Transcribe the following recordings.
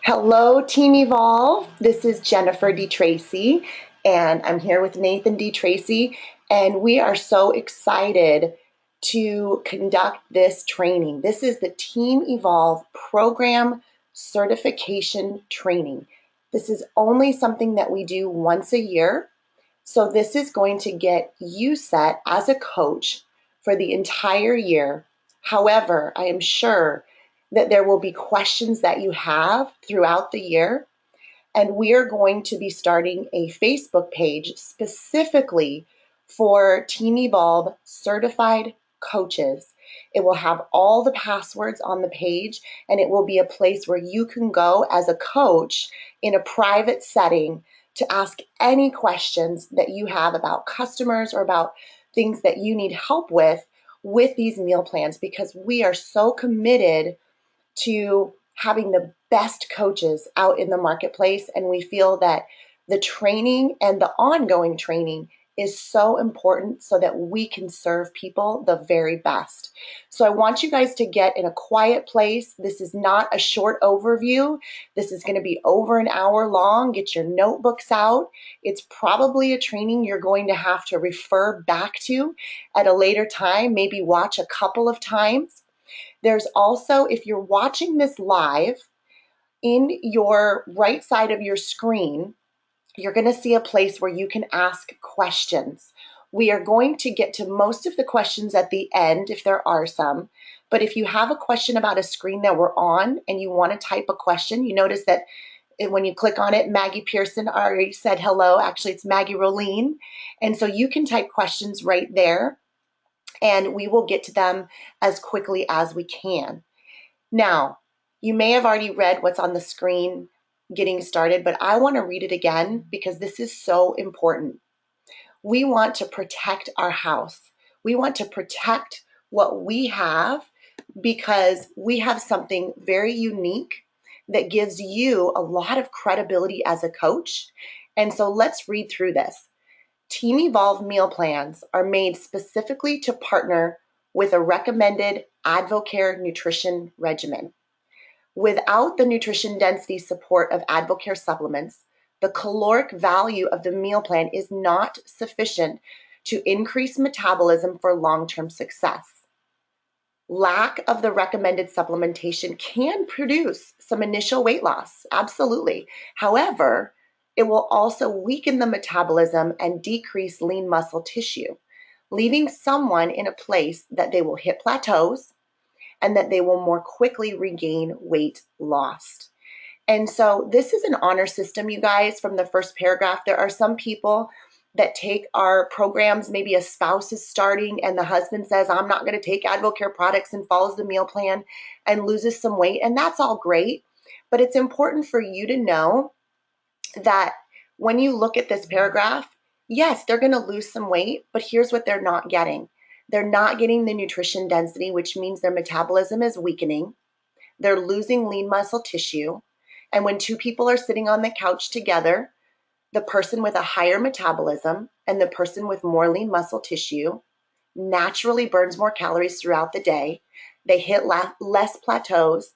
Hello, Team Evolve. This is Jennifer DeTracy, and I'm here with Nathan DeTracy, and we are so excited to conduct this training. This is the Team Evolve Program Certification Training. This is only something that we do once a year, so this is going to get you set as a coach for the entire year. However, I am sure that there will be questions that you have throughout the year. And we are going to be starting a Facebook page specifically for Team Evolve certified coaches. It will have all the passwords on the page, and it will be a place where you can go as a coach in a private setting to ask any questions that you have about customers or about things that you need help with these meal plans, because we are so committed to having the best coaches out in the marketplace. And we feel that the training and the ongoing training is so important so that we can serve people the very best. So I want you guys to get in a quiet place. This is not a short overview. This is going to be over an hour long. Get your notebooks out. It's probably a training you're going to have to refer back to at a later time, maybe watch a couple of times. There's also, if you're watching this live, in your right side of your screen, you're going to see a place where you can ask questions. We are going to get to most of the questions at the end, if there are some. But if you have a question about a screen that we're on and you want to type a question, you notice that when you click on it, Maggie Pearson already said hello. Actually, it's Maggie Roline. And so you can type questions right there, and we will get to them as quickly as we can. Now, you may have already read what's on the screen getting started, but I want to read it again because this is so important. We want to protect our house. We want to protect what we have because we have something very unique that gives you a lot of credibility as a coach. And so let's read through this. Team Evolve meal plans are made specifically to partner with a recommended AdvoCare nutrition regimen. Without the nutrition density support of AdvoCare supplements, the caloric value of the meal plan is not sufficient to increase metabolism for long-term success. Lack of the recommended supplementation can produce some initial weight loss, absolutely. However, it will also weaken the metabolism and decrease lean muscle tissue, leaving someone in a place that they will hit plateaus and that they will more quickly regain weight lost. And so this is an honor system, you guys, from the first paragraph. There are some people that take our programs, maybe a spouse is starting and the husband says, I'm not going to take AdvoCare products, and follows the meal plan and loses some weight. And that's all great. But it's important for you to know that when you look at this paragraph, yes, they're going to lose some weight, but here's what they're not getting. They're not getting the nutrition density, which means their metabolism is weakening. They're losing lean muscle tissue. And when two people are sitting on the couch together, the person with a higher metabolism and the person with more lean muscle tissue naturally burns more calories throughout the day. They hit less plateaus,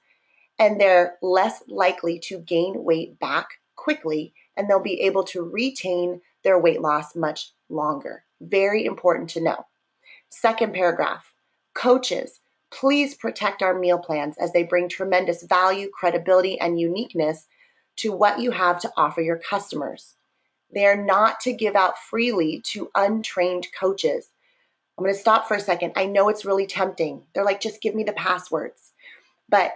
and they're less likely to gain weight back quickly, and they'll be able to retain their weight loss much longer. Very important to know. Second paragraph, coaches, please protect our meal plans as they bring tremendous value, credibility, and uniqueness to what you have to offer your customers. They are not to give out freely to untrained coaches. I'm going to stop for a second. I know it's really tempting. They're like, just give me the passwords. But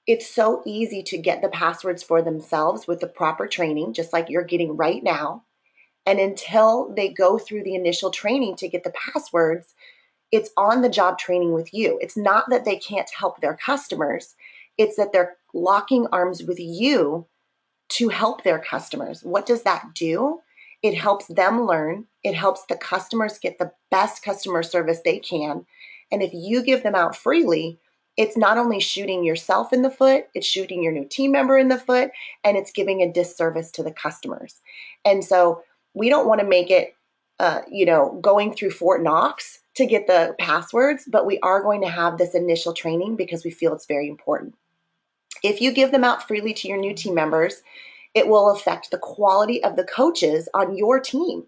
it's so easy to get the passwords for themselves with the proper training, just like you're getting right now. And until they go through the initial training to get the passwords, it's on the job training with you. It's not that they can't help their customers. It's that they're locking arms with you to help their customers. What does that do? It helps them learn. It helps the customers get the best customer service they can. And if you give them out freely, it's not only shooting yourself in the foot, it's shooting your new team member in the foot, and it's giving a disservice to the customers. And so we don't want to make it, going through Fort Knox to get the passwords, but we are going to have this initial training because we feel it's very important. If you give them out freely to your new team members, it will affect the quality of the coaches on your team.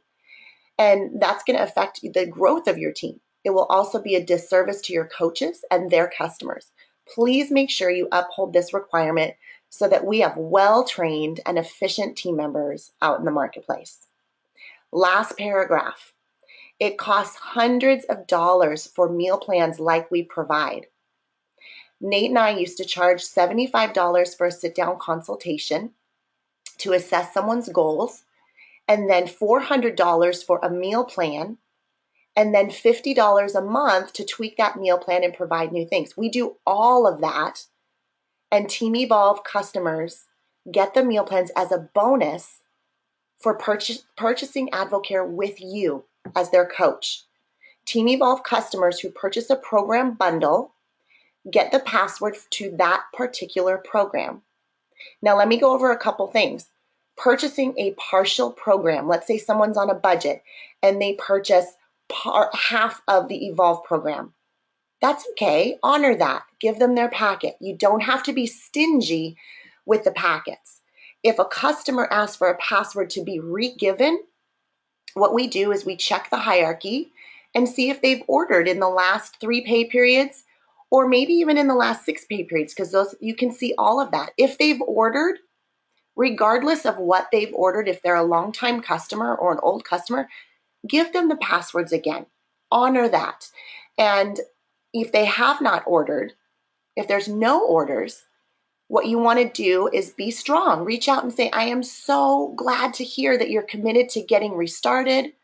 And that's going to affect the growth of your team. It will also be a disservice to your coaches and their customers. Please make sure you uphold this requirement so that we have well-trained and efficient team members out in the marketplace. Last paragraph. It costs hundreds of dollars for meal plans like we provide. Nate and I used to charge $75 for a sit-down consultation to assess someone's goals, and then $400 for a meal plan, and then $50 a month to tweak that meal plan and provide new things. We do all of that, and Team Evolve customers get the meal plans as a bonus for purchasing AdvoCare with you as their coach. Team Evolve customers who purchase a program bundle get the password to that particular program. Now, let me go over a couple things. Purchasing a partial program, let's say someone's on a budget and they purchase half of the Evolve program. That's okay. Honor that. Give them their packet. You don't have to be stingy with the packets. If a customer asks for a password to be re-given, what we do is we check the hierarchy and see if they've ordered in the last 3 pay periods or maybe even in the last 6 pay periods, because those you can see all of that. If they've ordered, regardless of what they've ordered, if they're a longtime customer or an old customer, give them the passwords again. Honor that. And if they have not ordered, if there's no orders, what you want to do is be strong. Reach out and say, I am so glad to hear that you're committed to getting restarted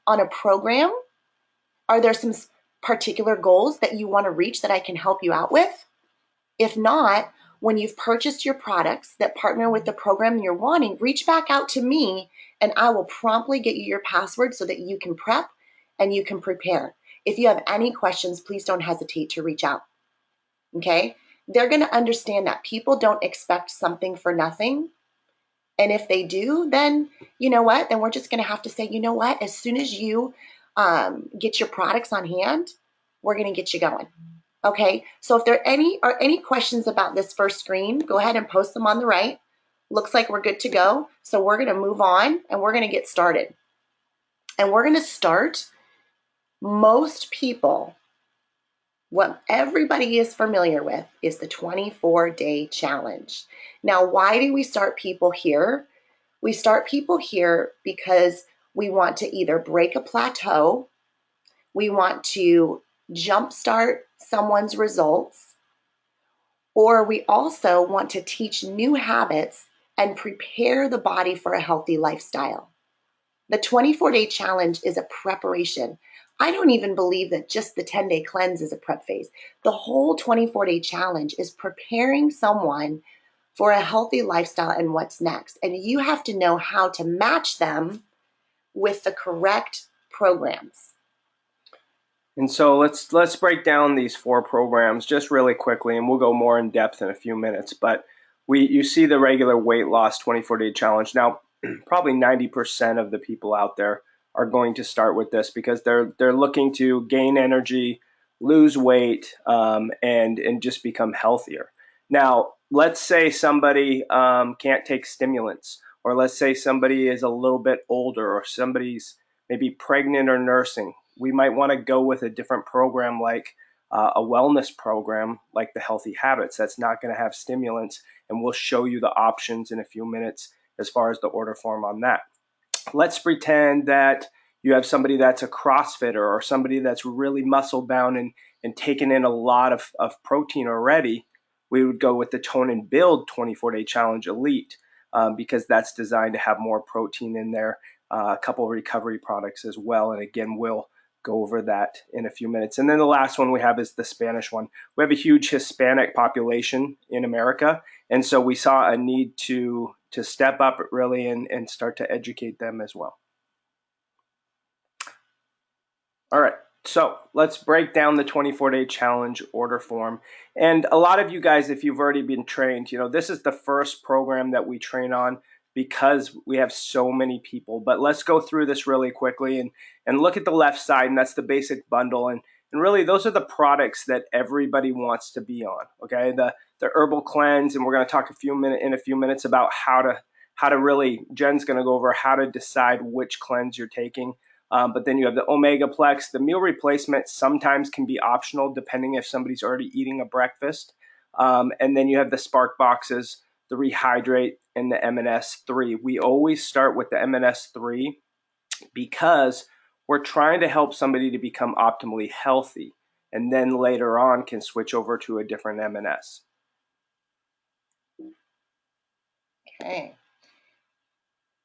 on a program. Are there some particular goals that you want to reach that I can help you out with? If not, when you've purchased your products that partner with the program you're wanting, reach back out to me and I will promptly get you your password so that you can prep and you can prepare. If you have any questions, please don't hesitate to reach out. Okay? They're going to understand that people don't expect something for nothing. And if they do, then you know what? Then we're just going to have to say, you know what? As soon as you get your products on hand, we're going to get you going. Okay, so if there are any questions about this first screen, go ahead and post them on the right. Looks like we're good to go. So we're going to move on and we're going to get started. And we're going to start, most people, what everybody is familiar with is the 24-day challenge. Now, why do we start people here? We start people here because we want to either break a plateau, we want to jumpstart someone's results, or we also want to teach new habits and prepare the body for a healthy lifestyle. The 24-day challenge is a preparation. I don't even believe that just the 10-day cleanse is a prep phase. The whole 24-day challenge is preparing someone for a healthy lifestyle and what's next. And you have to know how to match them with the correct programs. And so let's break down these 4 programs just really quickly, and we'll go more in depth in a few minutes. But you see the regular weight loss 24-day challenge. Now, probably 90% of the people out there are going to start with this because they're looking to gain energy, lose weight, and just become healthier. Now, let's say somebody can't take stimulants, or let's say somebody is a little bit older, or somebody's maybe pregnant or nursing. We might want to go with a different program like a wellness program like the Healthy Habits that's not going to have stimulants, and we'll show you the options in a few minutes as far as the order form on that. Let's pretend that you have somebody that's a CrossFitter or somebody that's really muscle bound and taken in a lot of protein already. We would go with the Tone and Build 24-day challenge elite because that's designed to have more protein in there, a couple of recovery products as well. And again, we'll go over that in a few minutes. And then the last one we have is the Spanish one. We have a huge Hispanic population in America, and so we saw a need to step up really and start to educate them as well. All right, so let's break down the 24-day challenge order form. And a lot of you guys, if you've already been trained, you know, this is the first program that we train on because we have so many people. But let's go through this really quickly and look at the left side, and that's the basic bundle. And And really, those are the products that everybody wants to be on. Okay, the herbal cleanse, and we're going to talk in a few minutes about how to really. Jen's going to go over how to decide which cleanse you're taking. But then you have the Omega Plex. The meal replacement sometimes can be optional depending if somebody's already eating a breakfast. And then you have the Spark boxes, the Rehydrate, and the MNS3. We always start with the MNS3 because we're trying to help somebody to become optimally healthy, and then later on can switch over to a different MNS. Okay.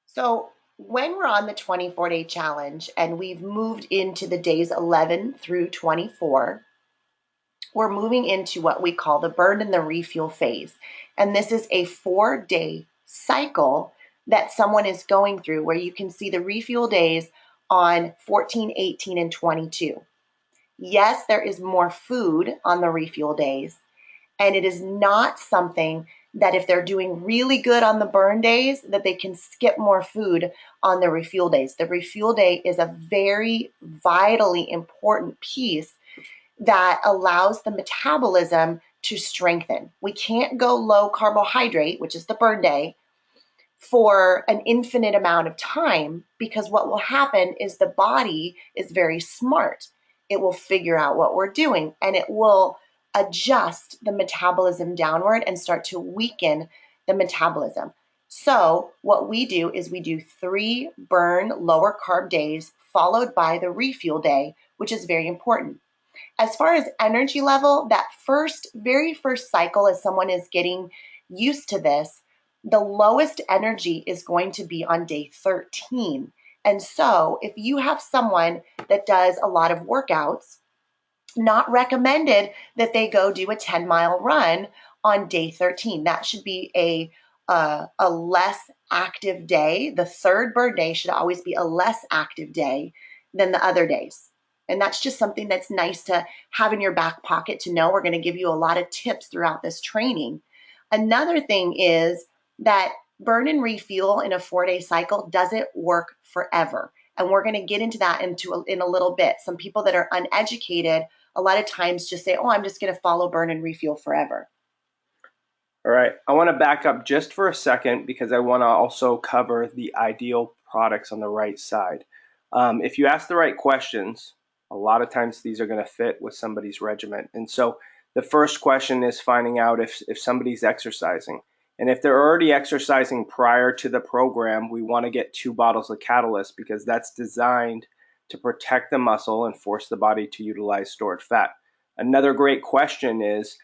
So when we're on the 24-day challenge and we've moved into the days 11 through 24, we're moving into what we call the burn and the refuel phase. And this is a 4-day cycle that someone is going through where you can see the refuel days on 14, 18, and 22. Yes, there is more food on the refuel days, and it is not something that if they're doing really good on the burn days, that they can skip more food on the refuel days. The refuel day is a very vitally important piece that allows the metabolism to strengthen. We can't go low carbohydrate, which is the burn day, for an infinite amount of time, because what will happen is the body is very smart. It will figure out what we're doing and it will adjust the metabolism downward and start to weaken the metabolism. So what we do is we do 3 burn lower carb days followed by the refuel day, which is very important. As far as energy level, that very first cycle, as someone is getting used to this, the lowest energy is going to be on day 13. And so if you have someone that does a lot of workouts, not recommended that they go do a 10-mile run on day 13. That should be a less active day. The third burn day should always be a less active day than the other days. And that's just something that's nice to have in your back pocket to know. We're going to give you a lot of tips throughout this training. Another thing is that burn and refuel in a 4-day cycle doesn't work forever. And we're going to get into that in a little bit. Some people that are uneducated a lot of times just say, oh, I'm just going to follow burn and refuel forever. All right, I want to back up just for a second because I want to also cover the ideal products on the right side. If you ask the right questions, a lot of times these are going to fit with somebody's regimen. And so the first question is finding out if somebody's exercising. And if they're already exercising prior to the program, we want to get 2 bottles of Catalyst because that's designed to protect the muscle and force the body to utilize stored fat. Another great question is,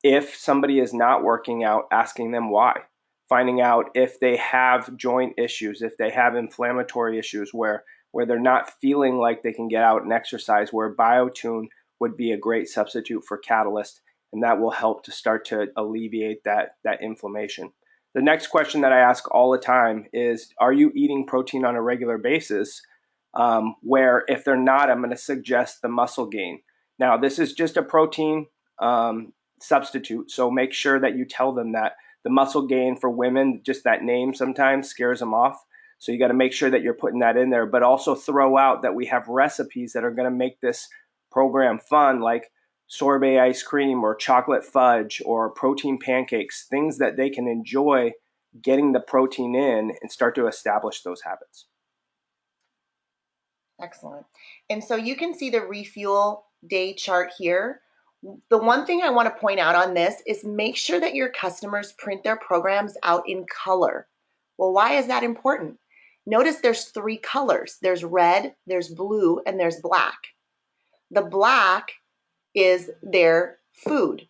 if somebody is not working out, asking them why, finding out if they have joint issues, if they have inflammatory issues where they're not feeling like they can get out and exercise, where BioTune would be a great substitute for Catalyst, and that will help to start to alleviate that inflammation. The next question that I ask all the time is, are you eating protein on a regular basis? Where if they're not, I'm going to suggest the muscle gain. Now, this is just a protein substitute, so make sure that you tell them that. The muscle gain for women, just that name sometimes scares them off. So you got to make sure that you're putting that in there, but also throw out that we have recipes that are going to make this program fun, like sorbet ice cream or chocolate fudge or protein pancakes, things that they can enjoy getting the protein in and start to establish those habits. Excellent. And so you can see the refuel day chart here. The one thing I want to point out on this is make sure that your customers print their programs out in color. Well, why is that important? Notice there's 3 colors. There's red, there's blue, and there's black. The black is their food.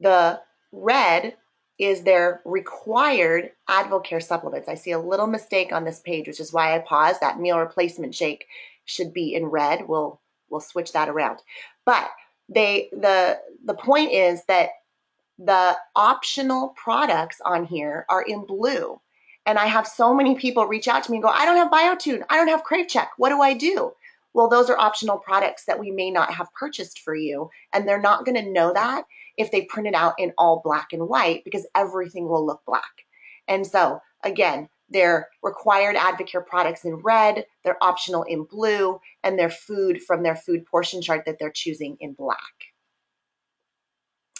The red is their required AdvoCare supplements. I see a little mistake on this page, which is why I paused. That meal replacement shake should be in red. We'll switch that around. But the point is that the optional products on here are in blue. And I have so many people reach out to me and go, I don't have BioTune. I don't have Crave Check. What do I do? Well, those are optional products that we may not have purchased for you. And they're not going to know that if they print it out in all black and white, because everything will look black. And so again, their required AdvoCare products in red, their optional in blue, and their food from their food portion chart that they're choosing in black.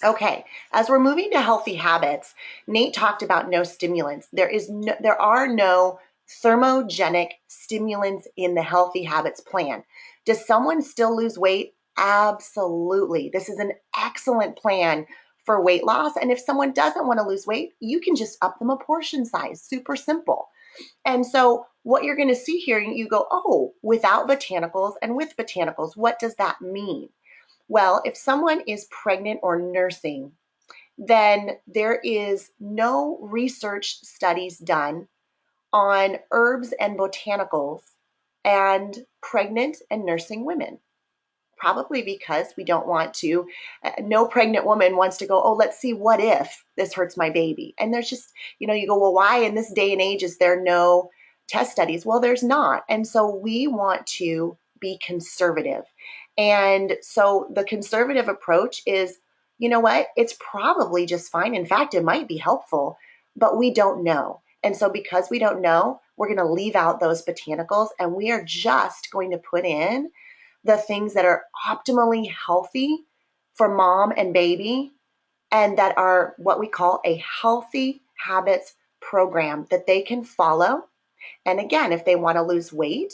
Okay, as we're moving to healthy habits, Nate talked about no stimulants. There are no thermogenic stimulants in the healthy habits plan. Does someone still lose weight? Absolutely. This is an excellent plan for weight loss. And if someone doesn't want to lose weight, you can just up them a portion size. Super simple. And so what you're going to see here, you go, oh, without botanicals and with botanicals, what does that mean? Well, if someone is pregnant or nursing, then there is no research studies done on herbs and botanicals and pregnant and nursing women. Probably because we don't want to, no pregnant woman wants to go, oh, let's see what if this hurts my baby. And there's just, you go, well, why in this day and age is there no test studies? Well, there's not. And so we want to be conservative. And so the conservative approach is, you know what? It's probably just fine. In fact, it might be helpful, but we don't know. And so because we don't know, we're going to leave out those botanicals and we are just going to put in the things that are optimally healthy for mom and baby and that are what we call a healthy habits program that they can follow. And again, if they want to lose weight,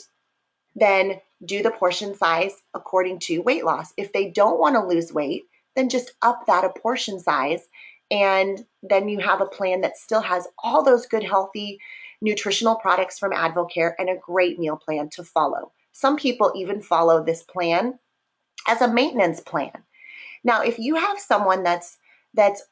then do the portion size according to weight loss. If they don't want to lose weight, then just up that a portion size. And then you have a plan that still has all those good, healthy nutritional products from AdvoCare and a great meal plan to follow. Some people even follow this plan as a maintenance plan. Now, if you have someone that's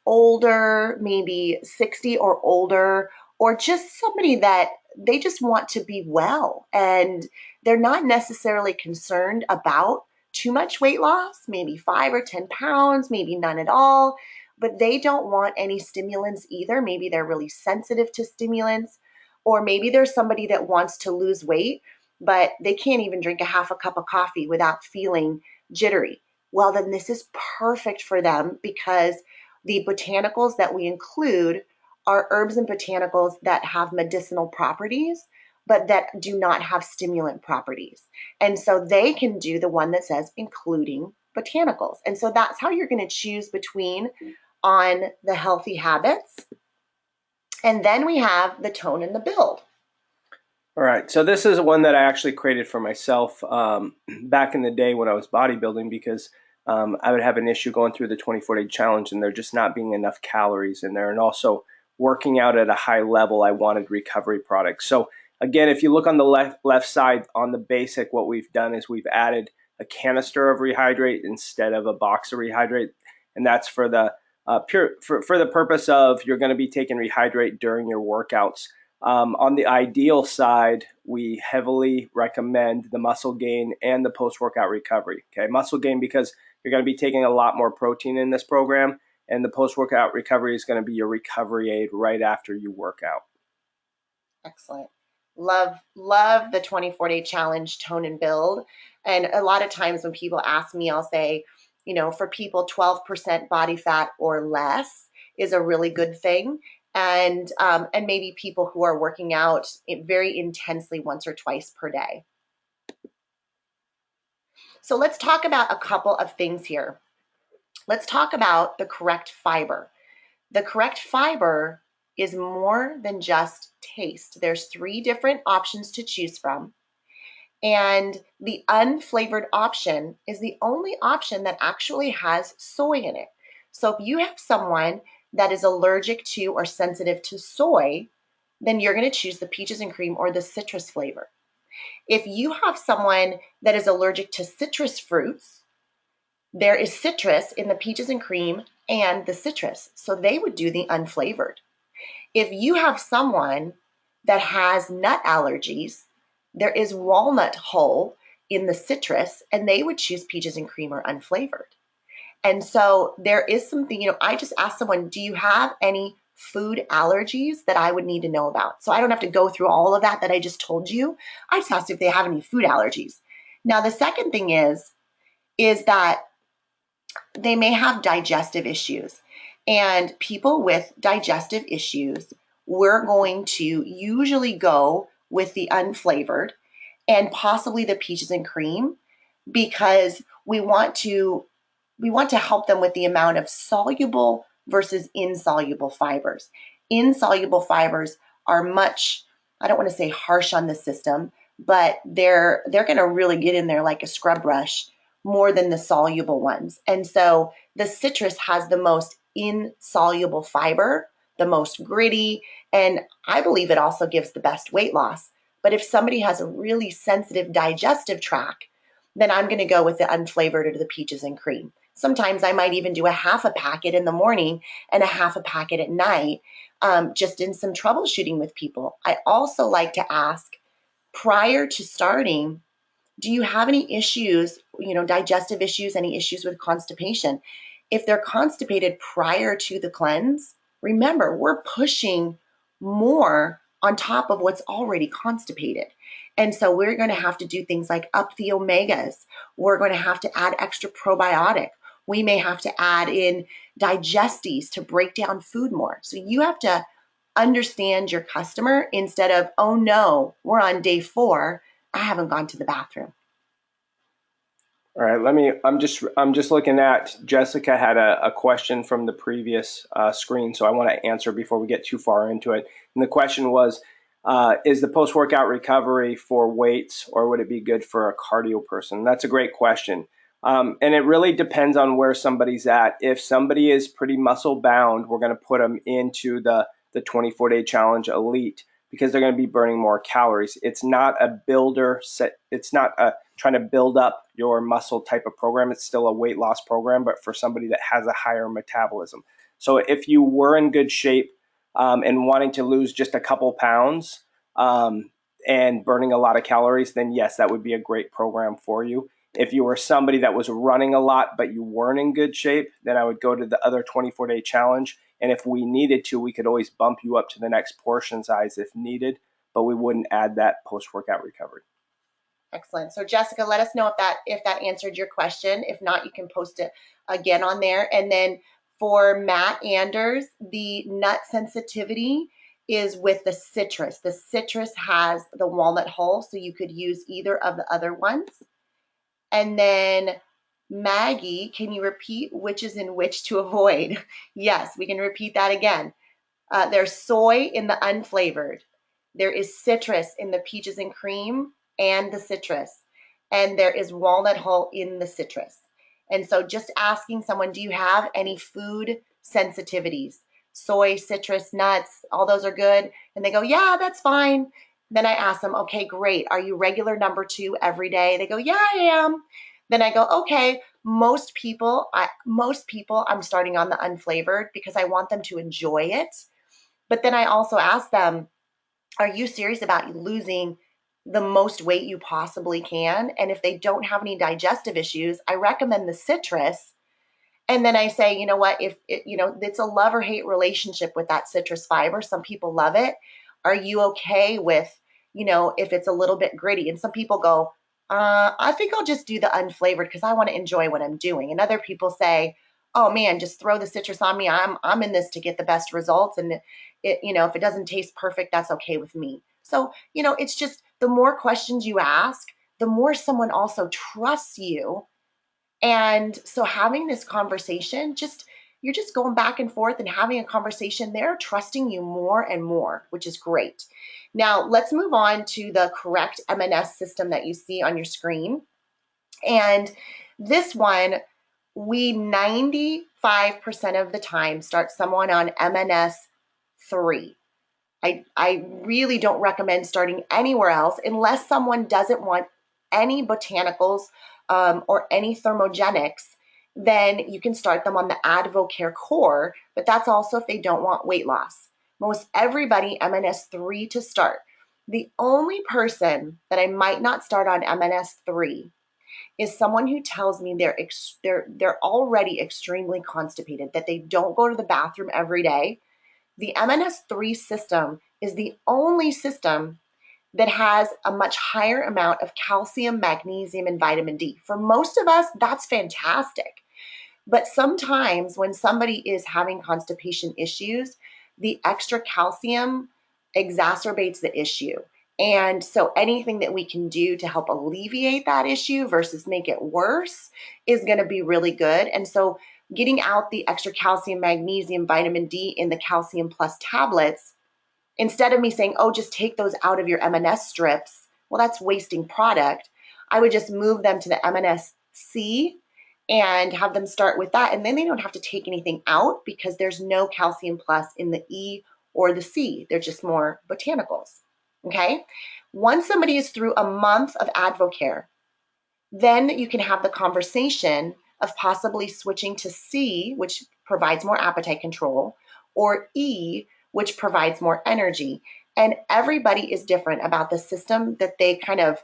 older, maybe 60 or older, or just somebody that they just want to be well and they're not necessarily concerned about too much weight loss, maybe 5 or 10 pounds, maybe none at all, but they don't want any stimulants either. Maybe they're really sensitive to stimulants, or maybe there's somebody that wants to lose weight, but they can't even drink a half a cup of coffee without feeling jittery. Well, then this is perfect for them because the botanicals that we include are herbs and botanicals that have medicinal properties, but that do not have stimulant properties. And so they can do the one that says including botanicals. And so that's how you're going to choose between on the healthy habits. And then we have the tone and the build. All right, so this is one that I actually created for myself back in the day when I was bodybuilding because I would have an issue going through the 24-day challenge and there just not being enough calories in there. And also working out at a high level, I wanted recovery products. So again, if you look on the left side on the basic, what we've done is we've added a canister of Rehydrate instead of a box of Rehydrate. And that's for the for the purpose of you're going to be taking Rehydrate during your workouts. On the ideal side, we heavily recommend the muscle gain and the post-workout recovery. Okay, muscle gain because you're going to be taking a lot more protein in this program, and the post-workout recovery is going to be your recovery aid right after you work out. Excellent. Love the 24-day challenge tone and build. And a lot of times when people ask me, I'll say, for people, 12% body fat or less is a really good thing. And maybe people who are working out very intensely once or twice per day. So let's talk about a couple of things here. Let's talk about the correct fiber. The correct fiber is more than just taste. There's 3 different options to choose from. And the unflavored option is the only option that actually has soy in it. So if you have someone that is allergic to or sensitive to soy, then you're going to choose the peaches and cream or the citrus flavor. If you have someone that is allergic to citrus fruits, there is citrus in the peaches and cream and the citrus. So they would do the unflavored. If you have someone that has nut allergies, there is walnut hull in the citrus, and they would choose peaches and cream or unflavored. And so there is something, I just asked someone, do you have any food allergies that I would need to know about? So I don't have to go through all of that I just told you. I just asked if they have any food allergies. Now, the second thing is that they may have digestive issues. And people with digestive issues we're going to usually go with the unflavored and possibly the peaches and cream because we want to help them with the amount of soluble versus insoluble fibers. Insoluble fibers are much, I don't want to say harsh on the system, but they're going to really get in there like a scrub brush more than the soluble ones. And so the citrus has the most insoluble fiber, the most gritty, and I believe it also gives the best weight loss. But if somebody has a really sensitive digestive tract, then I'm going to go with the unflavored or the peaches and cream. Sometimes I might even do a half a packet in the morning and a half a packet at night, just in some troubleshooting with people. I also like to ask prior to starting, do you have any issues, digestive issues, any issues with constipation? If they're constipated prior to the cleanse, remember, we're pushing more on top of what's already constipated. And so we're going to have to do things like up the omegas. We're going to have to add extra probiotic. We may have to add in digesties to break down food more. So you have to understand your customer instead of, oh no, we're on day 4. I haven't gone to the bathroom. All right, I'm just looking at, Jessica had a question from the previous screen, so I want to answer before we get too far into it. And the question was, is the post-workout recovery for weights, or would it be good for a cardio person? That's a great question. And it really depends on where somebody's at. If somebody is pretty muscle bound, we're going to put them into the 24-day challenge elite because they're going to be burning more calories. It's not a builder set. It's not a trying to build up your muscle type of program. It's still a weight loss program, but for somebody that has a higher metabolism. So if you were in good shape and wanting to lose just a couple pounds and burning a lot of calories, then yes, that would be a great program for you. If you were somebody that was running a lot, but you weren't in good shape, then I would go to the other 24-day challenge. And if we needed to, we could always bump you up to the next portion size if needed, but we wouldn't add that post-workout recovery. Excellent. So Jessica, let us know if that answered your question. If not, you can post it again on there. And then for Matt Anders, the nut sensitivity is with the citrus. The citrus has the walnut hull, so you could use either of the other ones. And then Maggie, can you repeat which is in which to avoid? Yes, we can repeat that again. There's soy in the unflavored. There is citrus in the peaches and cream and the citrus. And there is walnut hull in the citrus. And so just asking someone, do you have any food sensitivities? Soy, citrus, nuts, all those are good. And they go, yeah, that's fine. Then I ask them, okay, great. Are you regular number 2 every day? They go, yeah, I am. Then I go, okay, most people I'm starting on the unflavored because I want them to enjoy it. But then I also ask them, are you serious about losing the most weight you possibly can? And if they don't have any digestive issues, I recommend the citrus. And then I say, you know what, if it, it's a love or hate relationship with that citrus fiber. Some people love it. Are you okay with, if it's a little bit gritty? And some people go, I think I'll just do the unflavored because I want to enjoy what I'm doing. And other people say, oh man, just throw the citrus on me. I'm in this to get the best results. And if it doesn't taste perfect, that's okay with me. So, it's just the more questions you ask, the more someone also trusts you. And so having this conversation, you're just going back and forth and having a conversation. They're trusting you more and more, which is great. Now, let's move on to the correct M&S system that you see on your screen. And this one, we 95% of the time start someone on M&S 3. I really don't recommend starting anywhere else unless someone doesn't want any botanicals or any thermogenics. Then you can start them on the AdvoCare core, but that's also if they don't want weight loss. Most everybody MNS 3 to start. The only person that I might not start on MNS 3 is someone who tells me they're already extremely constipated, that they don't go to the bathroom every day. The MNS3 system is the only system that has a much higher amount of calcium, magnesium, and vitamin D. For most of us, that's fantastic. But sometimes when somebody is having constipation issues, the extra calcium exacerbates the issue. And so anything that we can do to help alleviate that issue versus make it worse is going to be really good. And so getting out the extra calcium, magnesium, vitamin D in the calcium plus tablets, instead of me saying, oh, just take those out of your M&S strips, well, that's wasting product. I would just move them to the M&S-C and have them start with that. And then they don't have to take anything out because there's no calcium plus in the E or the C. They're just more botanicals. Okay? Once somebody is through a month of AdvoCare, then you can have the conversation of possibly switching to C, which provides more appetite control, or E, which provides more energy. And everybody is different about the system that they kind of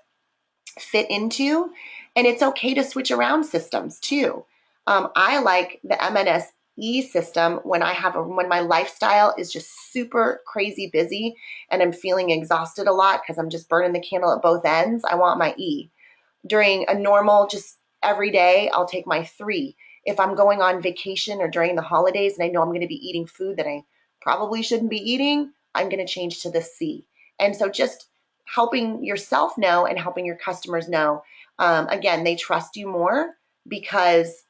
fit into. And it's okay to switch around systems too. I like the MNSE system when when my lifestyle is just super crazy busy and I'm feeling exhausted a lot because I'm just burning the candle at both ends. I want my E. During a normal, just every day, I'll take my 3. If I'm going on vacation or during the holidays and I know I'm going to be eating food that I probably shouldn't be eating, I'm going to change to the C. And so just helping yourself know and helping your customers know, again, they trust you more because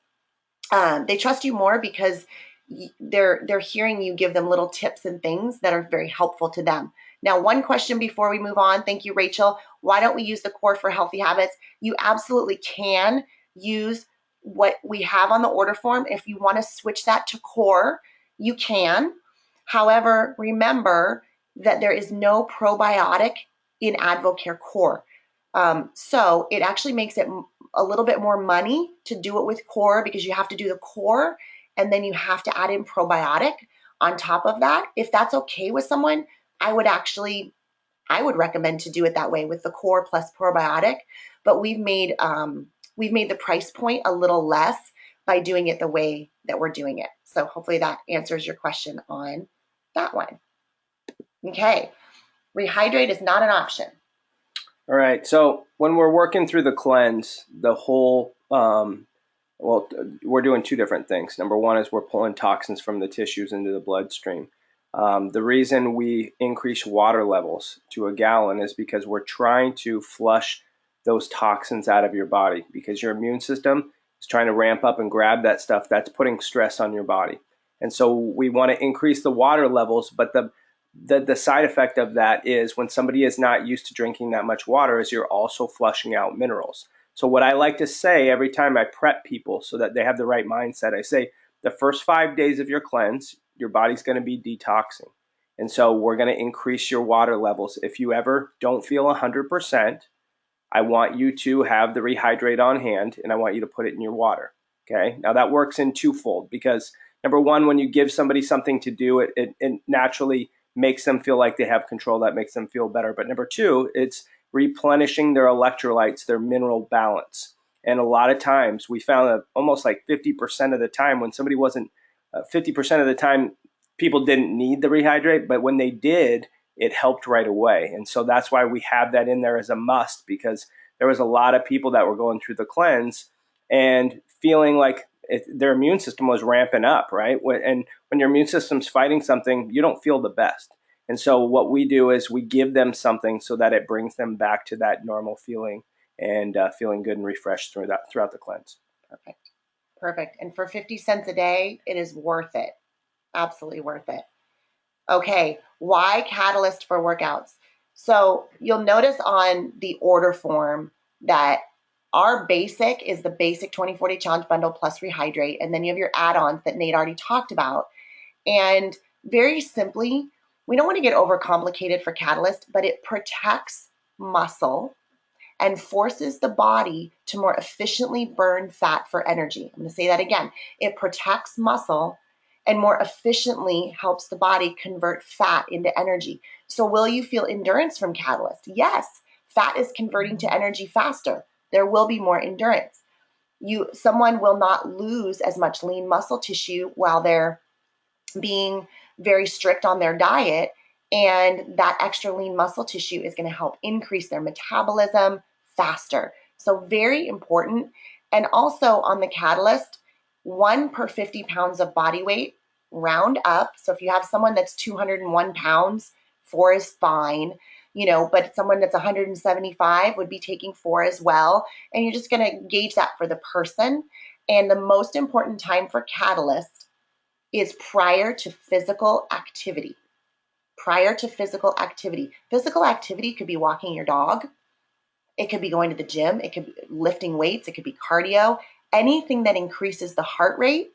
they're hearing you give them little tips and things that are very helpful to them. Now, one question before we move on. Thank you, Rachel. Why don't we use the core for healthy habits? You absolutely can use what we have on the order form. If you want to switch that to core, you can. However, remember that there is no probiotic in AdvoCare Core. So it actually makes it a little bit more money to do it with core because you have to do the core and then you have to add in probiotic on top of that. If that's okay with someone, I would recommend to do it that way with the core plus probiotic. But we've made the price point a little less by doing it the way that we're doing it. So hopefully that answers your question on that one. Okay, rehydrate is not an option. All right. So when we're working through the cleanse, the whole, well, we're doing 2 different things. Number one is we're pulling toxins from the tissues into the bloodstream. The reason we increase water levels to a gallon is because we're trying to flush those toxins out of your body because your immune system is trying to ramp up and grab that stuff that's putting stress on your body. And so we want to increase the water levels, but the side effect of that is when somebody is not used to drinking that much water is you're also flushing out minerals. So what I like to say every time I prep people so that they have the right mindset, I say the first 5 days of your cleanse, your body's going to be detoxing. And so we're going to increase your water levels. If you ever don't feel 100%, I want you to have the rehydrate on hand and I want you to put it in your water. Okay. Now that works in twofold because number one, when you give somebody something to do, it naturally makes them feel like they have control. That makes them feel better. But number two, it's replenishing their electrolytes, their mineral balance. And a lot of times we found that almost like 50% of the time when somebody wasn't, 50% of the time people didn't need the rehydrate, but when they did, it helped right away. And so that's why we have that in there as a must because there was a lot of people that were going through the cleanse and feeling like their immune system was ramping up, right? And when your immune system's fighting something, you don't feel the best. And so what we do is we give them something so that it brings them back to that normal feeling and feeling good and refreshed throughout the cleanse. Perfect. Perfect. And for 50 cents a day, it is worth it. Absolutely worth it. Okay, why Catalyst for workouts? So you'll notice on the order form that our basic is the basic 20/40 challenge bundle plus rehydrate, and then you have your add-ons that Nate already talked about. And very simply, we don't want to get overcomplicated for Catalyst, but it protects muscle and forces the body to more efficiently burn fat for energy. I'm going to say that again. It protects muscle and more efficiently helps the body convert fat into energy. So will you feel endurance from Catalyst? Yes. Fat is converting to energy faster. There will be more endurance. Someone will not lose as much lean muscle tissue while they're being very strict on their diet, and that extra lean muscle tissue is going to help increase their metabolism faster. So very important. And also on the Catalyst, 1 per 50 pounds of body weight round up. So if you have someone that's 201 pounds, 4 is fine, but someone that's 175 would be taking 4 as well. And you're just going to gauge that for the person. And the most important time for Catalyst is prior to physical activity. Prior to physical activity. Physical activity could be walking your dog. It could be going to the gym. It could be lifting weights. It could be cardio. Anything that increases the heart rate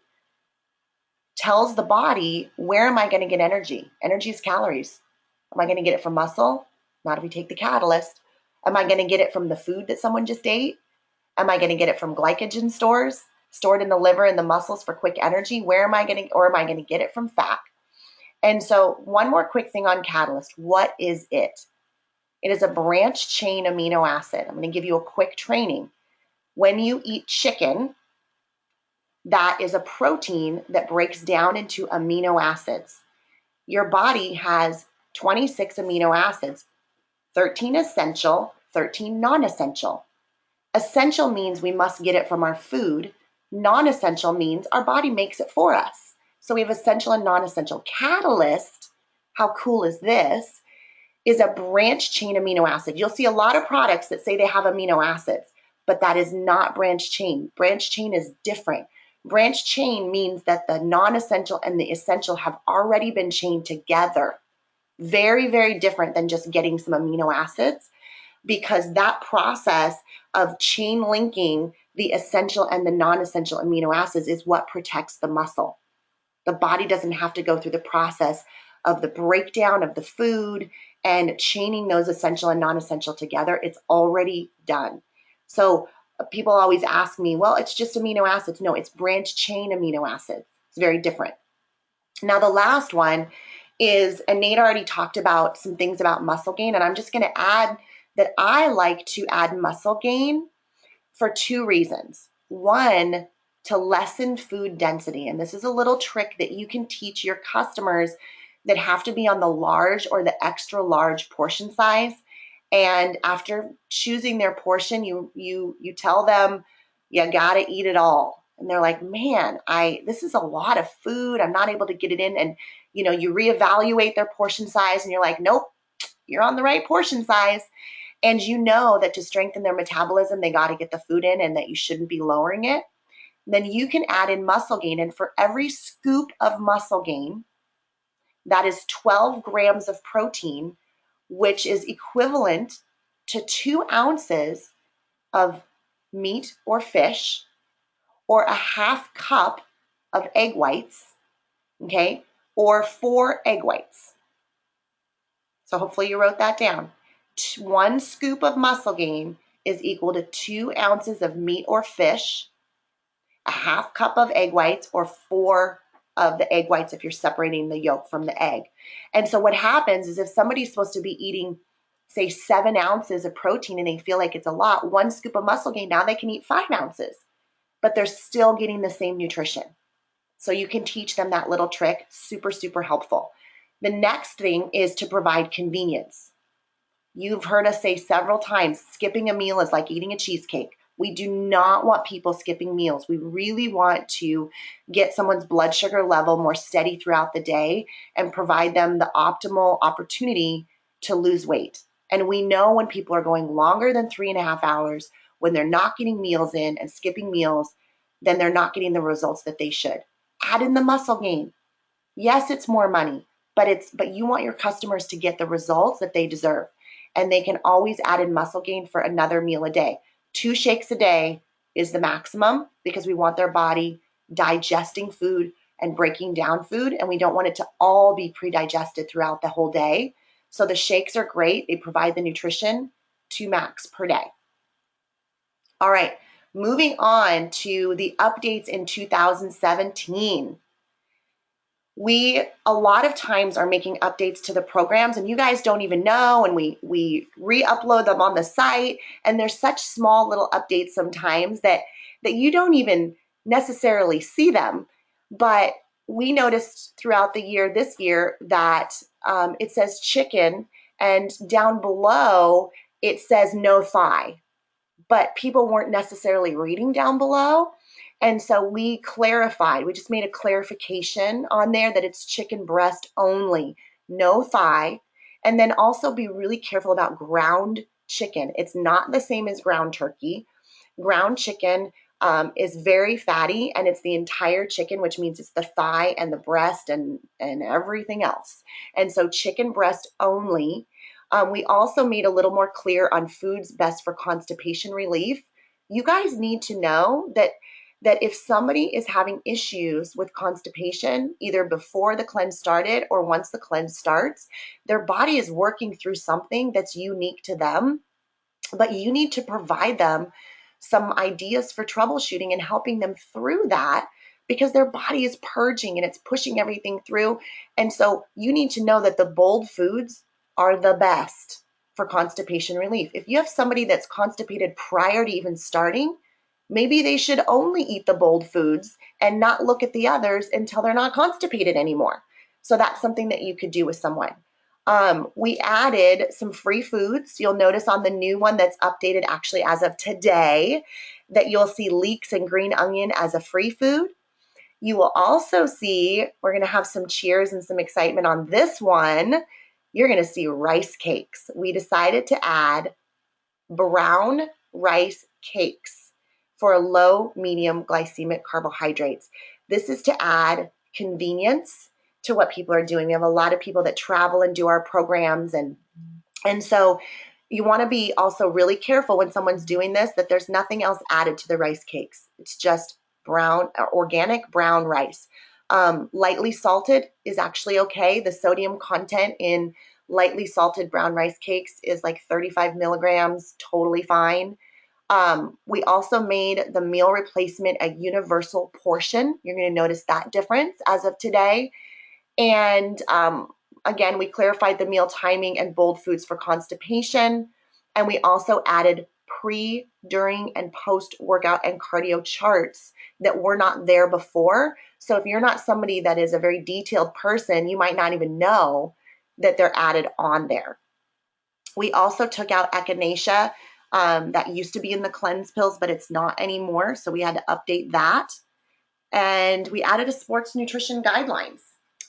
tells the body, where am I going to get energy? Energy is calories. Am I going to get it from muscle? Not if we take the Catalyst. Am I going to get it from the food that someone just ate? Am I going to get it from glycogen stores stored in the liver and the muscles for quick energy? Or am I going to get it from fat? And so one more quick thing on Catalyst. What is it? It is a branched chain amino acid. I'm going to give you a quick training. When you eat chicken, that is a protein that breaks down into amino acids. Your body has 26 amino acids, 13 essential, 13 non-essential. Essential means we must get it from our food. Non-essential means our body makes it for us. So we have essential and non-essential. Catalyst, how cool is this, is a branched chain amino acid. You'll see a lot of products that say they have amino acids, but that is not branched chain. Branched chain is different. Branched chain means that the non-essential and the essential have already been chained together. Very, very different than just getting some amino acids, because that process of chain linking the essential and the non-essential amino acids is what protects the muscle. The body doesn't have to go through the process of the breakdown of the food and chaining those essential and non-essential together. It's already done. So people always ask me, well, it's just amino acids. No, it's branched chain amino acids. It's very different. Now, the last one is, and Nate already talked about some things about muscle gain, and I'm just going to add that I like to add muscle gain for 2 reasons. One, to lessen food density. And this is a little trick that you can teach your customers that have to be on the large or the extra large portion size. And after choosing their portion, you tell them, you gotta eat it all. And they're like, man, this is a lot of food. I'm not able to get it in. And you reevaluate their portion size and you're like, nope, you're on the right portion size. And you know that to strengthen their metabolism, they got to get the food in and that you shouldn't be lowering it. Then you can add in muscle gain. And for every scoop of muscle gain, that is 12 grams of protein, which is equivalent to 2 ounces of meat or fish, or a half cup of egg whites, okay, or 4 egg whites. So hopefully you wrote that down. 1 scoop of muscle gain is equal to 2 ounces of meat or fish, a half cup of egg whites, or 4 of the egg whites if you're separating the yolk from the egg. And so what happens is if somebody's supposed to be eating, say, 7 ounces of protein and they feel like it's a lot, 1 scoop of muscle gain, now they can eat 5 ounces, but they're still getting the same nutrition. So you can teach them that little trick. Super, super helpful. The next thing is to provide convenience. You've heard us say several times, skipping a meal is like eating a cheesecake. We do not want people skipping meals. We really want to get someone's blood sugar level more steady throughout the day and provide them the optimal opportunity to lose weight. And we know when people are going longer than 3.5 hours, when they're not getting meals in and skipping meals, then they're not getting the results that they should. Add in the muscle gain. Yes, it's more money, but you want your customers to get the results that they deserve. And they can always add in muscle gain for another meal a day. 2 shakes a day is the maximum because we want their body digesting food and breaking down food, and we don't want it to all be pre-digested throughout the whole day. So the shakes are great. They provide the nutrition, 2 max per day. All right, moving on to the updates in 2017. We a lot of times are making updates to the programs and you guys don't even know, and we re-upload them on the site, and there's such small little updates sometimes that you don't even necessarily see them. But we noticed throughout the year this year that it says chicken, and down below it says no thigh, but people weren't necessarily reading down below. And so we clarified, we just made a clarification on there that it's chicken breast only, no thigh. And then also be really careful about ground chicken. It's not the same as ground turkey. Ground chicken is very fatty, and it's the entire chicken, which means it's the thigh and the breast and everything else. And so chicken breast only. We also made a little more clear on foods best for constipation relief. You guys need to know that if somebody is having issues with constipation, either before the cleanse started or once the cleanse starts, their body is working through something that's unique to them, but you need to provide them some ideas for troubleshooting and helping them through that, because their body is purging and it's pushing everything through. And so you need to know that the bold foods are the best for constipation relief. If you have somebody that's constipated prior to even starting, maybe they should only eat the bold foods and not look at the others until they're not constipated anymore. So that's something that you could do with someone. We added some free foods. You'll notice on the new one that's updated actually as of today that you'll see leeks and green onion as a free food. You will also see, we're going to have some cheers and some excitement on this one. You're going to see rice cakes. We decided to add brown rice cakes for low, medium glycemic carbohydrates. This is to add convenience to what people are doing. We have a lot of people that travel and do our programs, and so you want to be also really careful when someone's doing this that there's nothing else added to the rice cakes. It's just brown, organic brown rice. Lightly salted is actually okay. The sodium content in lightly salted brown rice cakes is like 35 milligrams, totally fine. We also made the meal replacement a universal portion. You're going to notice that difference as of today. And again, we clarified the meal timing and bold foods for constipation. And we also added pre, during, and post workout and cardio charts that were not there before. So if you're not somebody that is a very detailed person, you might not even know that they're added on there. We also took out echinacea. That used to be in the cleanse pills, but it's not anymore. So we had to update that. And we added a sports nutrition guidelines.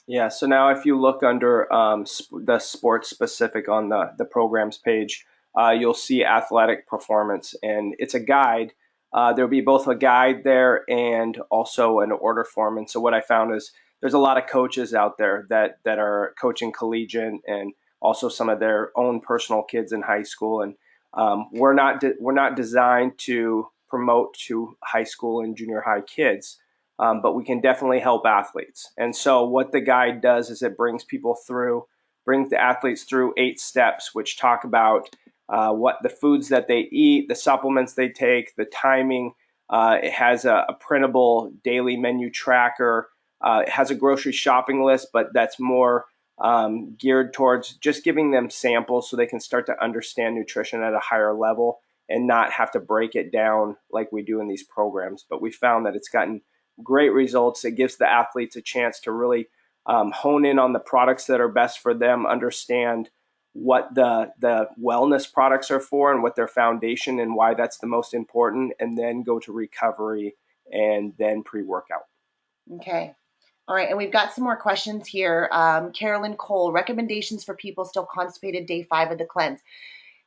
Yeah, so now if you look under the sports specific on the programs page, you'll see athletic performance, and it's a guide. There'll be both a guide there and also an order form. And so what I found is there's a lot of coaches out there that are coaching collegiate and also some of their own personal kids in high school. And we're not designed to promote to high school and junior high kids. But we can definitely help athletes. And so what the guide does is it brings the athletes through 8 steps, which talk about what the foods that they eat, the supplements they take, the timing. It has a printable daily menu tracker. It has a grocery shopping list, but that's more geared towards just giving them samples so they can start to understand nutrition at a higher level and not have to break it down like we do in these programs. But we found that it's gotten great results. It gives the athletes a chance to really hone in on the products that are best for them, understand what the wellness products are for and what their foundation and why that's the most important, and then go to recovery and then pre-workout. Okay. All right. And we've got some more questions here. Carolyn Cole, recommendations for people still constipated day 5 of the cleanse.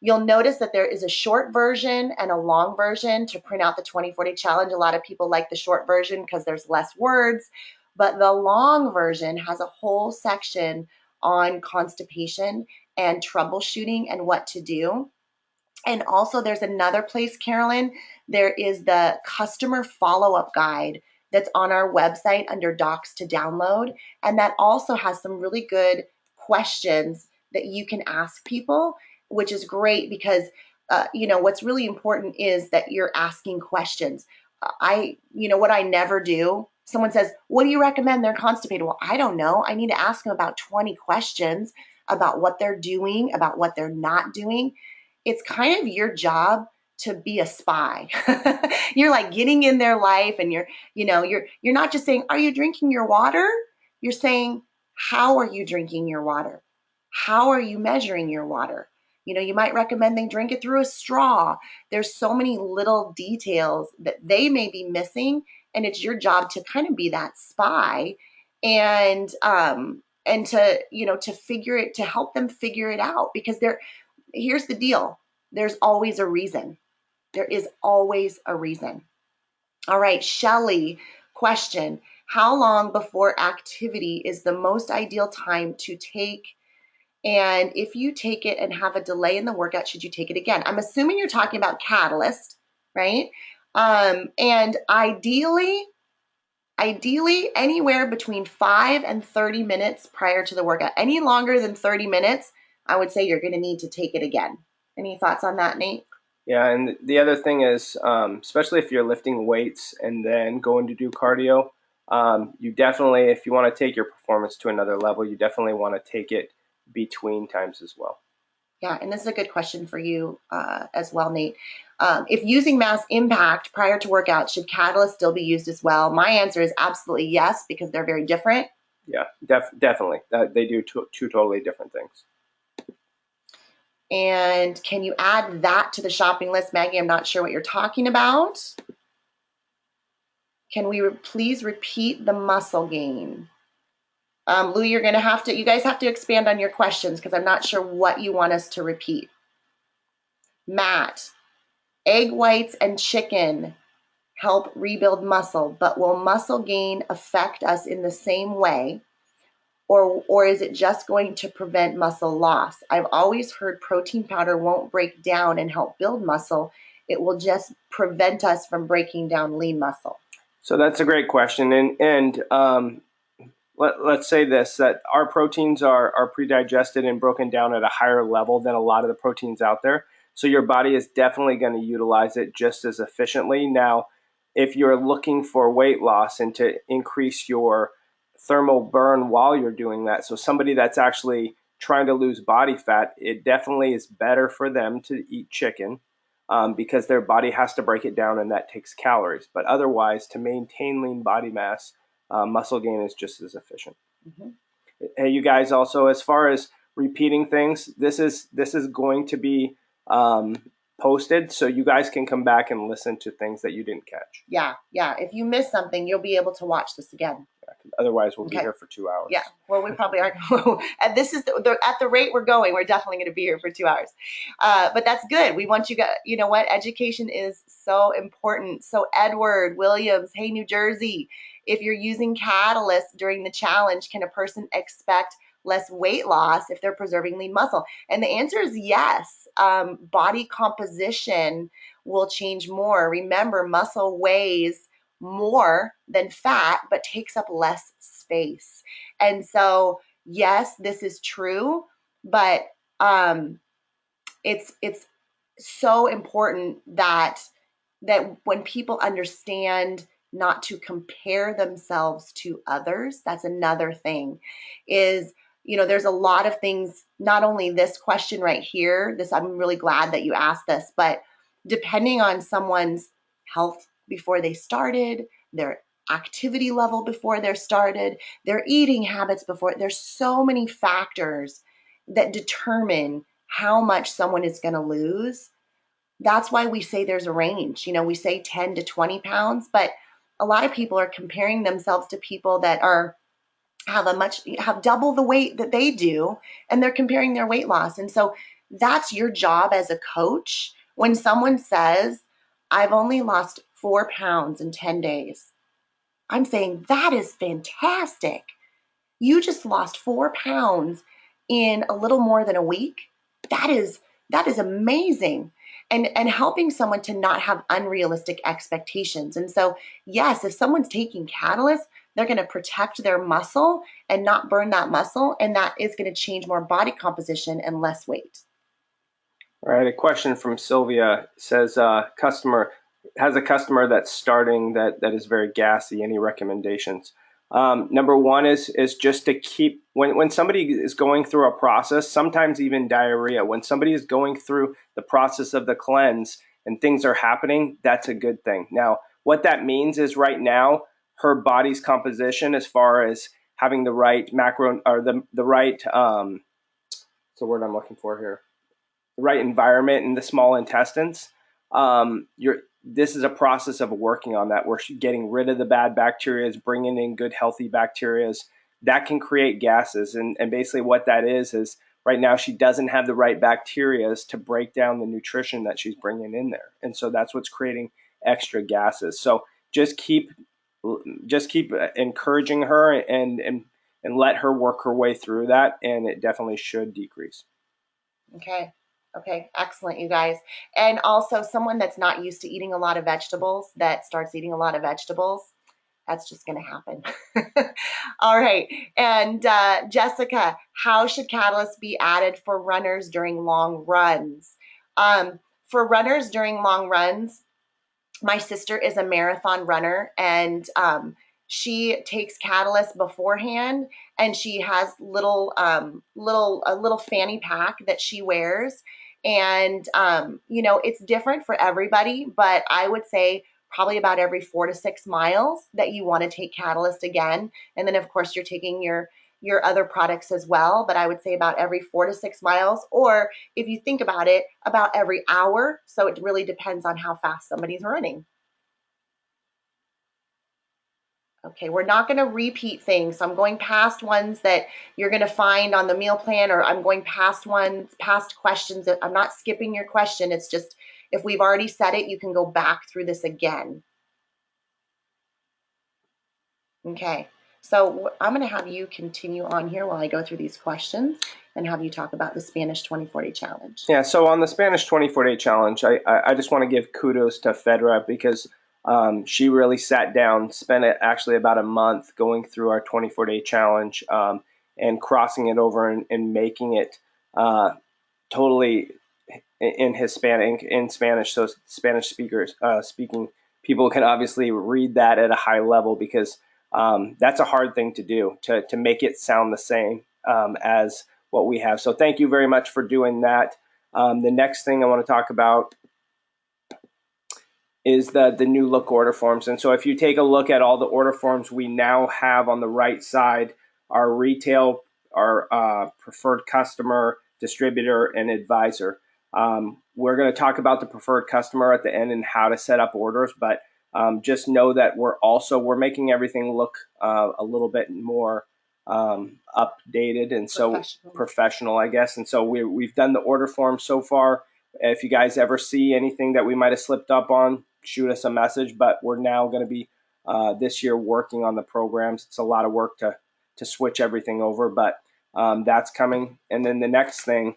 You'll notice that there is a short version and a long version to print out the 24-day challenge. A lot of people like the short version because there's less words, but the long version has a whole section on constipation and troubleshooting and what to do. And also there's another place, Carolyn, there is the customer follow-up guide that's on our website under docs to download. And that also has some really good questions that you can ask people, which is great because, what's really important is that you're asking questions. What I never do, someone says, what do you recommend? They're constipated. Well, I don't know. I need to ask them about 20 questions about what they're doing, about what they're not doing. It's kind of your job to be a spy. You're like getting in their life, and you're not just saying, are you drinking your water? You're saying, how are you drinking your water? How are you measuring your water? You might recommend they drink it through a straw. There's so many little details that they may be missing, and it's your job to kind of be that spy and to, to help them figure it out, because here's the deal. There's always a reason. There is always a reason. All right, Shelly, question. How long before activity is the most ideal time to take? And if you take it and have a delay in the workout, should you take it again? I'm assuming you're talking about Catalyst, right? And ideally, anywhere between 5 and 30 minutes prior to the workout. Any longer than 30 minutes, I would say you're going to need to take it again. Any thoughts on that, Nate? Yeah, and the other thing is, especially if you're lifting weights and then going to do cardio, you definitely, if you want to take your performance to another level, you definitely want to take it between times as well. Yeah, and this is a good question for you as well, Nate. If using mass impact prior to workout, should Catalyst still be used as well? My answer is absolutely yes, because they're very different. Yeah, definitely. They do two totally different things. And can you add that to the shopping list, Maggie? I'm not sure what you're talking about. Can we please repeat the muscle gain? Lou, you guys have to expand on your questions, because I'm not sure what you want us to repeat. Matt, egg whites and chicken help rebuild muscle, but will muscle gain affect us in the same way? Or is it just going to prevent muscle loss? I've always heard protein powder won't break down and help build muscle. It will just prevent us from breaking down lean muscle. So that's a great question. And let's say this, that our proteins are pre-digested and broken down at a higher level than a lot of the proteins out there. So your body is definitely going to utilize it just as efficiently. Now, if you're looking for weight loss and to increase your thermal burn while you're doing that, so somebody that's actually trying to lose body fat, it definitely is better for them to eat chicken because their body has to break it down and that takes calories. But otherwise, to maintain lean body mass, muscle gain is just as efficient. Mm-hmm. Hey, you guys, also as far as repeating things, this is going to be posted, so you guys can come back and listen to things that you didn't catch. Yeah. If you miss something, you'll be able to watch this again. Otherwise, we'll be here for 2 hours. Yeah, well, we probably are. And this is at the rate we're going, we're definitely going to be here for 2 hours. But that's good. We want you guys. You know what? Education is so important. So Edward Williams, hey, New Jersey, if you're using Catalyst during the challenge, can a person expect less weight loss if they're preserving lean muscle? And the answer is yes. Body composition will change more. Remember, muscle weighs more than fat, but takes up less space. And so, yes, this is true, but it's so important that when people understand not to compare themselves to others, that's another thing. Is there's a lot of things. Not only this question right here. I'm really glad that you asked this, but depending on someone's health before they started, their activity level before they started, their eating habits before, there's so many factors that determine how much someone is going to lose. That's why we say there's a range. We say 10 to 20 pounds, but a lot of people are comparing themselves to people that have double the weight that they do, and they're comparing their weight loss. And so that's your job as a coach. When someone says, I've only lost 4 pounds in 10 days, I'm saying that is fantastic. You just lost 4 pounds in a little more than a week. That is amazing. And helping someone to not have unrealistic expectations. And so, yes, if someone's taking Catalyst, they're going to protect their muscle and not burn that muscle, and that is going to change more body composition and less weight. All right, a question from Sylvia says, customer has a customer that's starting that is very gassy. Any recommendations? Number one is just to keep, when somebody is going through a process, sometimes even diarrhea, when somebody is going through the process of the cleanse and things are happening, that's a good thing. Now, what that means is right now, her body's composition as far as having the right macro, or the right, what's the word I'm looking for here? The right environment in the small intestines, this is a process of working on that. We're getting rid of the bad bacteria, bringing in good, healthy bacteria that can create gases. And basically what that is right now she doesn't have the right bacteria to break down the nutrition that she's bringing in there. And so that's what's creating extra gases. So just keep encouraging her and let her work her way through that, and it definitely should decrease. Okay. Okay. Excellent, you guys. And also, someone that's not used to eating a lot of vegetables that starts eating a lot of vegetables, that's just going to happen. All right. And Jessica, how should catalysts be added for runners during long runs? For runners during long runs, my sister is a marathon runner, and she takes Catalyst beforehand, and she has a little fanny pack that she wears. And it's different for everybody, but I would say probably about every 4 to 6 miles that you want to take Catalyst again. And then of course you're taking your other products as well, but I would say about every 4 to 6 miles, or if you think about it, about every hour. So it really depends on how fast somebody's running. Okay, we're not going to repeat things. So I'm going past ones that you're going to find on the meal plan, or I'm going past questions. I'm not skipping your question. It's just if we've already said it, you can go back through this again. Okay, so I'm going to have you continue on here while I go through these questions and have you talk about the Spanish 24-day challenge. Yeah, so on the Spanish 24-day challenge, I just want to give kudos to Fedra because she really sat down, spent actually about a month going through our 24-day challenge and crossing it over and making it totally in Hispanic, in Spanish, so Spanish speaking people can obviously read that at a high level because that's a hard thing to do, to make it sound the same as what we have. So thank you very much for doing that. The next thing I want to talk about is the new look order forms. And so if you take a look at all the order forms we now have on the right side, our retail, our preferred customer, distributor, and advisor. We're going to talk about the preferred customer at the end and how to set up orders, but just know that we're making everything look a little bit more updated and so professional, I guess. And so we've done the order form so far. If you guys ever see anything that we might have slipped up on, shoot us a message. But we're now going to be this year working on the programs. It's a lot of work to switch everything over, but that's coming. And then the next thing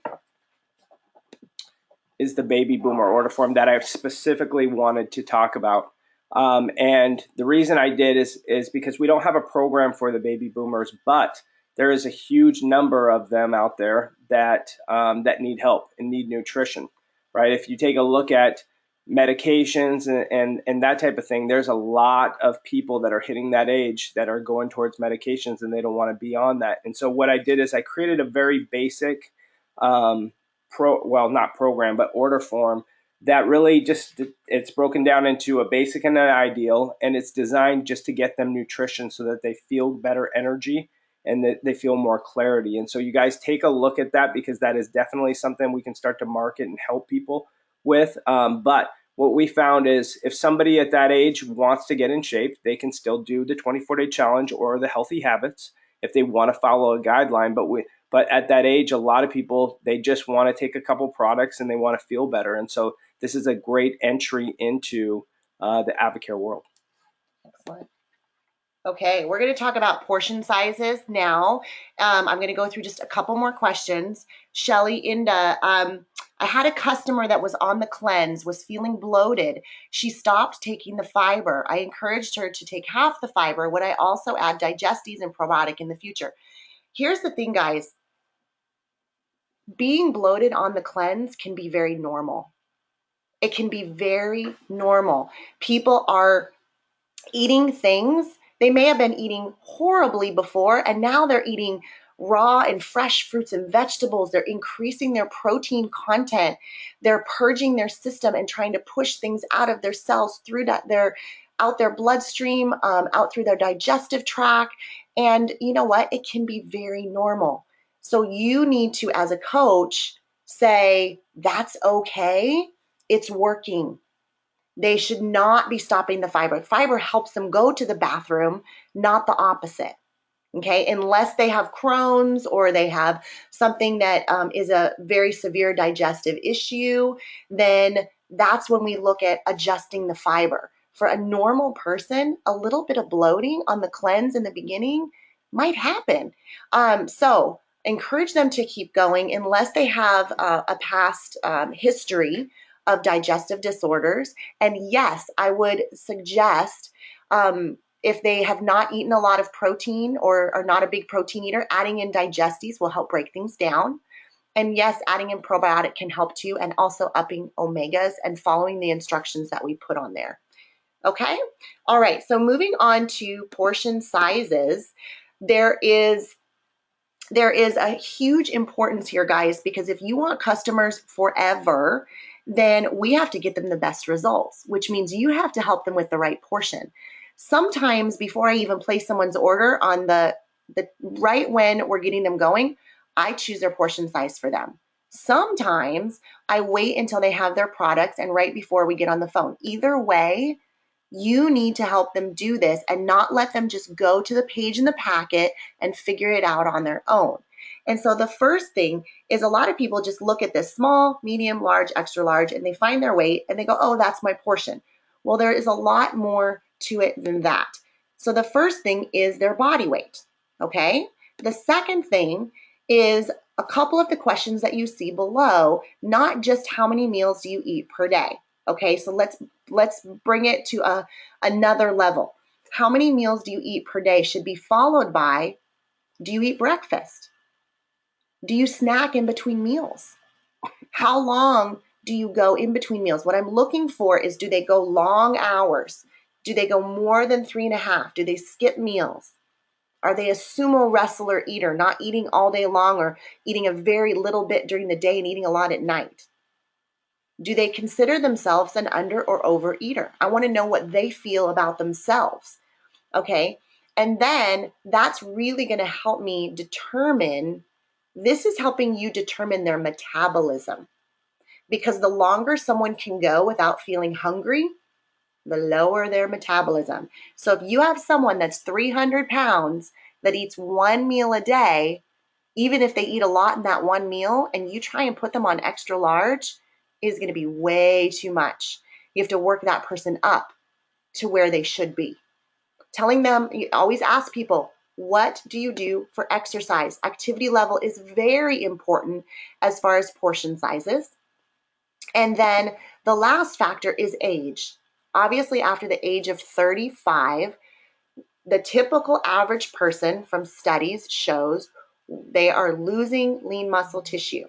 is the baby boomer order form that I specifically wanted to talk about. And the reason I did is because we don't have a program for the baby boomers, but there is a huge number of them out there that need help and need nutrition, right? If you take a look at medications and that type of thing, there's a lot of people that are hitting that age that are going towards medications and they don't want to be on that. And so what I did is I created a very basic not program, but order form that really it's broken down into a basic and an ideal, and it's designed just to get them nutrition so that they feel better energy and that they feel more clarity. And so you guys take a look at that because that is definitely something we can start to market and help people with. But what we found is if somebody at that age wants to get in shape, they can still do the 24-day challenge or the healthy habits if they want to follow a guideline. But at that age, a lot of people, they just want to take a couple products and they want to feel better. And so this is a great entry into the AdvoCare world. Excellent. Okay, we're going to talk about portion sizes now. I'm going to go through just a couple more questions. Shelly, Inda, I had a customer that was on the cleanse, was feeling bloated. She stopped taking the fiber. I encouraged her to take half the fiber. Would I also add digestes and probiotic in the future? Here's the thing, guys. Being bloated on the cleanse can be very normal. It can be very normal. People are eating things. They may have been eating horribly before, and now they're eating raw and fresh fruits and vegetables. They're increasing their protein content. They're purging their system and trying to push things out of their cells through out their bloodstream, out through their digestive tract. And you know what? It can be very normal. So you need to, as a coach, say, that's okay. It's working. They should not be stopping the fiber. Fiber helps them go to the bathroom, not the opposite. Okay, unless they have Crohn's or they have something that is a very severe digestive issue, then that's when we look at adjusting the fiber. For a normal person, a little bit of bloating on the cleanse in the beginning might happen. So encourage them to keep going unless they have a past history of digestive disorders. And yes, I would suggest if they have not eaten a lot of protein or are not a big protein eater, adding in digesties will help break things down. And yes, adding in probiotic can help too, and also upping omegas and following the instructions that we put on there. Okay? All right, so moving on to portion sizes, there is a huge importance here, guys, because if you want customers forever, then we have to get them the best results, which means you have to help them with the right portion. Sometimes before I even place someone's order on the right when we're getting them going, I choose their portion size for them. Sometimes I wait until they have their products and right before we get on the phone. Either way, you need to help them do this and not let them just go to the page in the packet and figure it out on their own. And so the first thing is a lot of people just look at this small, medium, large, extra large, and they find their weight and they go, oh, that's my portion. Well, there is a lot more to it than that. So the first thing is their body weight, okay? The second thing is a couple of the questions that you see below, not just how many meals do you eat per day. Okay, so let's bring it to another level. How many meals do you eat per day should be followed by, do you eat breakfast? Do you snack in between meals? How long do you go in between meals? What I'm looking for is, do they go long hours? Do they go more than 3.5? Do they skip meals? Are they a sumo wrestler eater, not eating all day long or eating a very little bit during the day and eating a lot at night? Do they consider themselves an under or over eater? I want to know what they feel about themselves. Okay. And then that's really going to help me determine, this is helping you determine their metabolism. Because the longer someone can go without feeling hungry, the lower their metabolism. So if you have someone that's 300 pounds that eats one meal a day, even if they eat a lot in that one meal and you try and put them on extra large, it is going to be way too much. You have to work that person up to where they should be. Telling them, you always ask people, what do you do for exercise? Activity level is very important as far as portion sizes. And then the last factor is age. Obviously, after the age of 35, the typical average person from studies shows they are losing lean muscle tissue.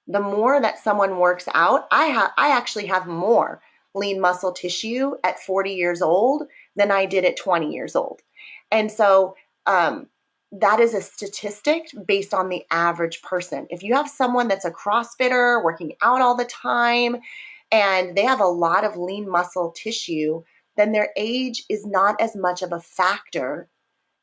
The more that someone works out, I actually have more lean muscle tissue at 40 years old than I did at 20 years old. And so that is a statistic based on the average person. If you have someone that's a CrossFitter working out all the time and they have a lot of lean muscle tissue, then their age is not as much of a factor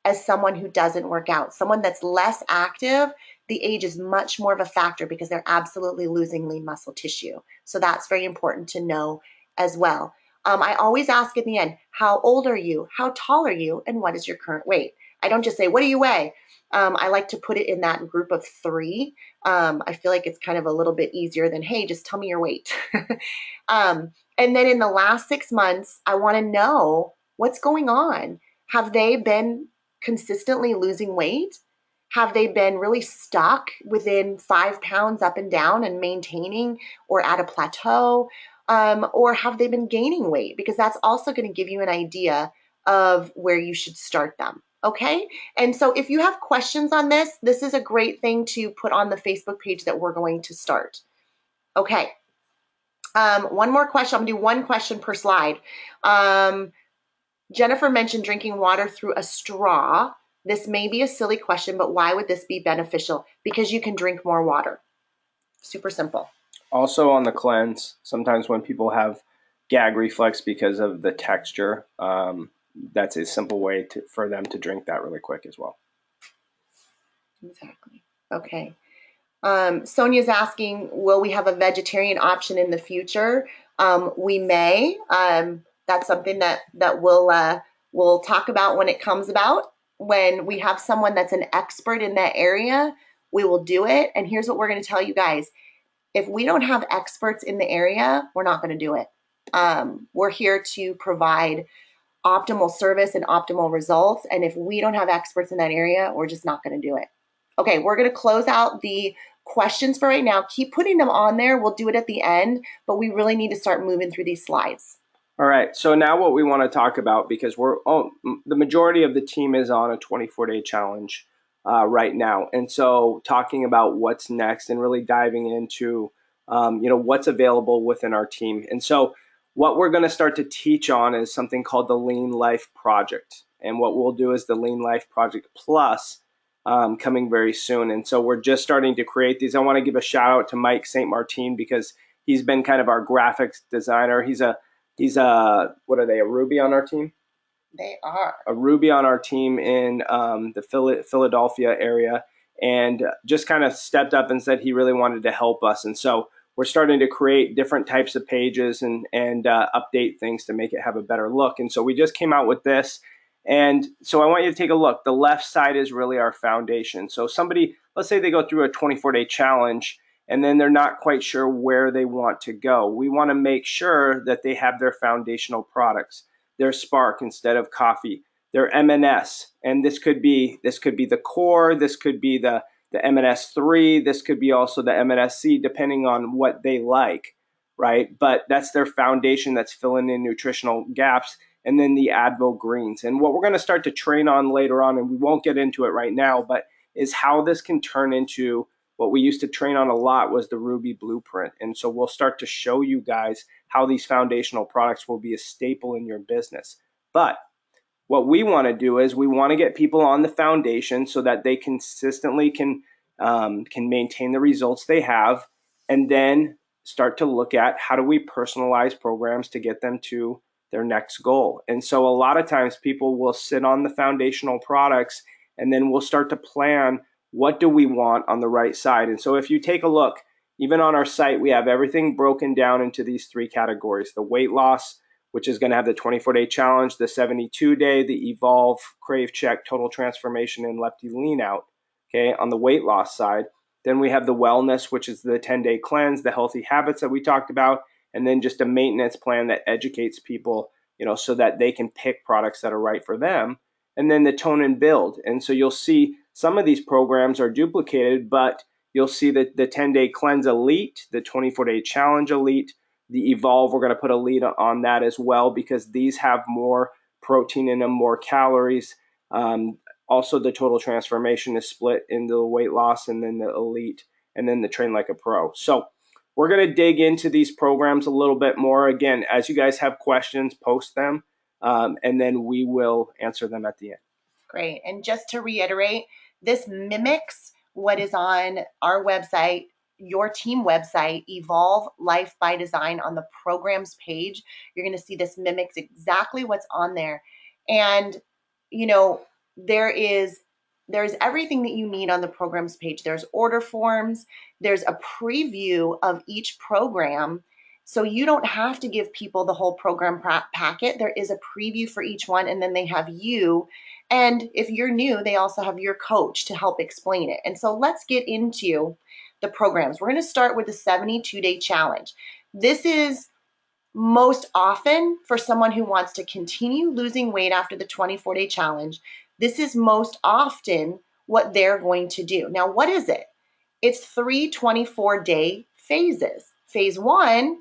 as someone who doesn't work out. Someone that's less active, the age is much more of a factor because they're absolutely losing lean muscle tissue. So that's very important to know as well. I always ask at the end, how old are you? How tall are you? And what is your current weight? I don't just say, what do you weigh? I like to put it in that group of three. I feel like it's kind of a little bit easier than, hey, just tell me your weight. And then in the last 6 months, I want to know what's going on. Have they been consistently losing weight? Have they been really stuck within 5 pounds up and down and maintaining or at a plateau? Or have they been gaining weight? Because that's also going to give you an idea of where you should start them. Okay. And so if you have questions on this, this is a great thing to put on the Facebook page that we're going to start. Okay. One more question. I'm going to do one question per slide. Jennifer mentioned drinking water through a straw. This may be a silly question, but why would this be beneficial? Because you can drink more water. Super simple. Also on the cleanse, sometimes when people have gag reflex because of the texture, that's a simple way for them to drink that really quick as well. Exactly. Okay. Sonia's asking, will we have a vegetarian option in the future? We may. That's something that we'll talk about when it comes about. When we have someone that's an expert in that area, we will do it. And here's what we're going to tell you guys: if we don't have experts in the area, we're not going to do it. We're here to provide optimal service and optimal results. And if we don't have experts in that area, we're just not going to do it. Okay, we're going to close out the questions for right now. Keep putting them on there. We'll do it at the end, but we really need to start moving through these slides. All right. So now what we want to talk about, because the majority of the team is on a 24-day challenge right now, and so talking about what's next and really diving into what's available within our team. And so what we're going to start to teach on is something called the Lean Life Project, and what we'll do is the Lean Life Project Plus coming very soon. And so we're just starting to create these. I want to give a shout out to Mike St. Martin because he's been kind of our graphics designer. He's what are they, a Ruby on our team? They are. A Ruby on our team in the Philadelphia area, and just kind of stepped up and said he really wanted to help us. And so we're starting to create different types of pages and update things to make it have a better look. And so we just came out with this. And so I want you to take a look. The left side is really our foundation. So somebody, let's say they go through a 24-day challenge, and then they're not quite sure where they want to go. We want to make sure that they have their foundational products, their Spark instead of coffee, their M&S, and this could be the core, this could be the M&S3, this could be also the M&SC, depending on what they like, right? But that's their foundation that's filling in nutritional gaps, and then the Advo greens. And what we're going to start to train on later on, and we won't get into it right now, but is how this can turn into what we used to train on a lot was the Ruby blueprint. And so we'll start to show you guys how these foundational products will be a staple in your business. But what we want to do is we want to get people on the foundation so that they consistently can maintain the results they have, and then start to look at how do we personalize programs to get them to their next goal. And so a lot of times people will sit on the foundational products, and then we'll start to plan what do we want on the right side. And so if you take a look, even on our site, we have everything broken down into these three categories: the weight loss, which is going to have the 24-day challenge, the 72-day, the Evolve, Crave Check, Total Transformation, and Lefty Lean Out, okay, on the weight loss side. Then we have the wellness, which is the 10-day cleanse, the healthy habits that we talked about, and then just a maintenance plan that educates people, so that they can pick products that are right for them. And then the tone and build. And so you'll see some of these programs are duplicated, but you'll see that the 10-day cleanse elite, the 24-day challenge elite, the Evolve, we're going to put a lead on that as well because these have more protein in them, more calories. Also, the Total Transformation is split into the weight loss and then the elite and then the Train Like a Pro. So we're going to dig into these programs a little bit more. Again, as you guys have questions, post them, and then we will answer them at the end. Great. And just to reiterate, this mimics what is on our website, your team website, Evolve Life by Design. On the programs page, you're going to see this mimics exactly what's on there. And, there's everything that you need on the programs page. There's order forms. There's a preview of each program. So you don't have to give people the whole program packet. There is a preview for each one, and then they have you. And if you're new, they also have your coach to help explain it. And so let's get into the programs. We're going to start with the 72-day challenge. This is most often for someone who wants to continue losing weight after the 24-day challenge. This is most often what they're going to do. Now, what is it? It's 3 24-day phases. Phase 1,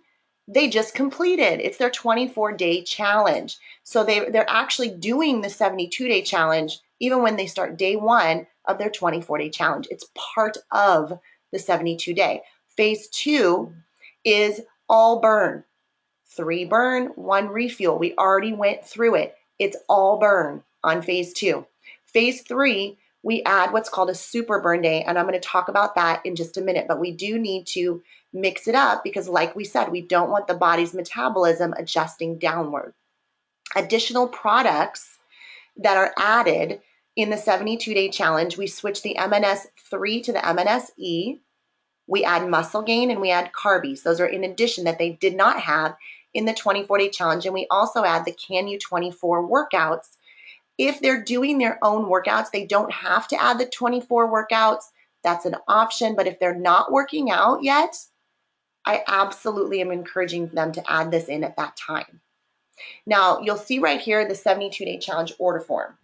they just completed. It's their 24-day challenge. So they're actually doing the 72-day challenge even when they start day 1 of their 24-day challenge. It's part of the 72-day. Phase 2 is all burn. 3 burn, 1 refuel. We already went through it. It's all burn on phase 2. Phase 3, we add what's called a super burn day, and I'm going to talk about that in just a minute, but we do need to mix it up because, like we said, we don't want the body's metabolism adjusting downward. Additional products that are added in the 72-day challenge, we switch the M&S3 to the M&SE. We add muscle gain and we add carbies. Those are in addition that they did not have in the 24-day challenge. And we also add the Can You 24 workouts. If they're doing their own workouts, they don't have to add the 24 workouts. That's an option. But if they're not working out yet, I absolutely am encouraging them to add this in at that time. Now, you'll see right here the 72-day challenge order form.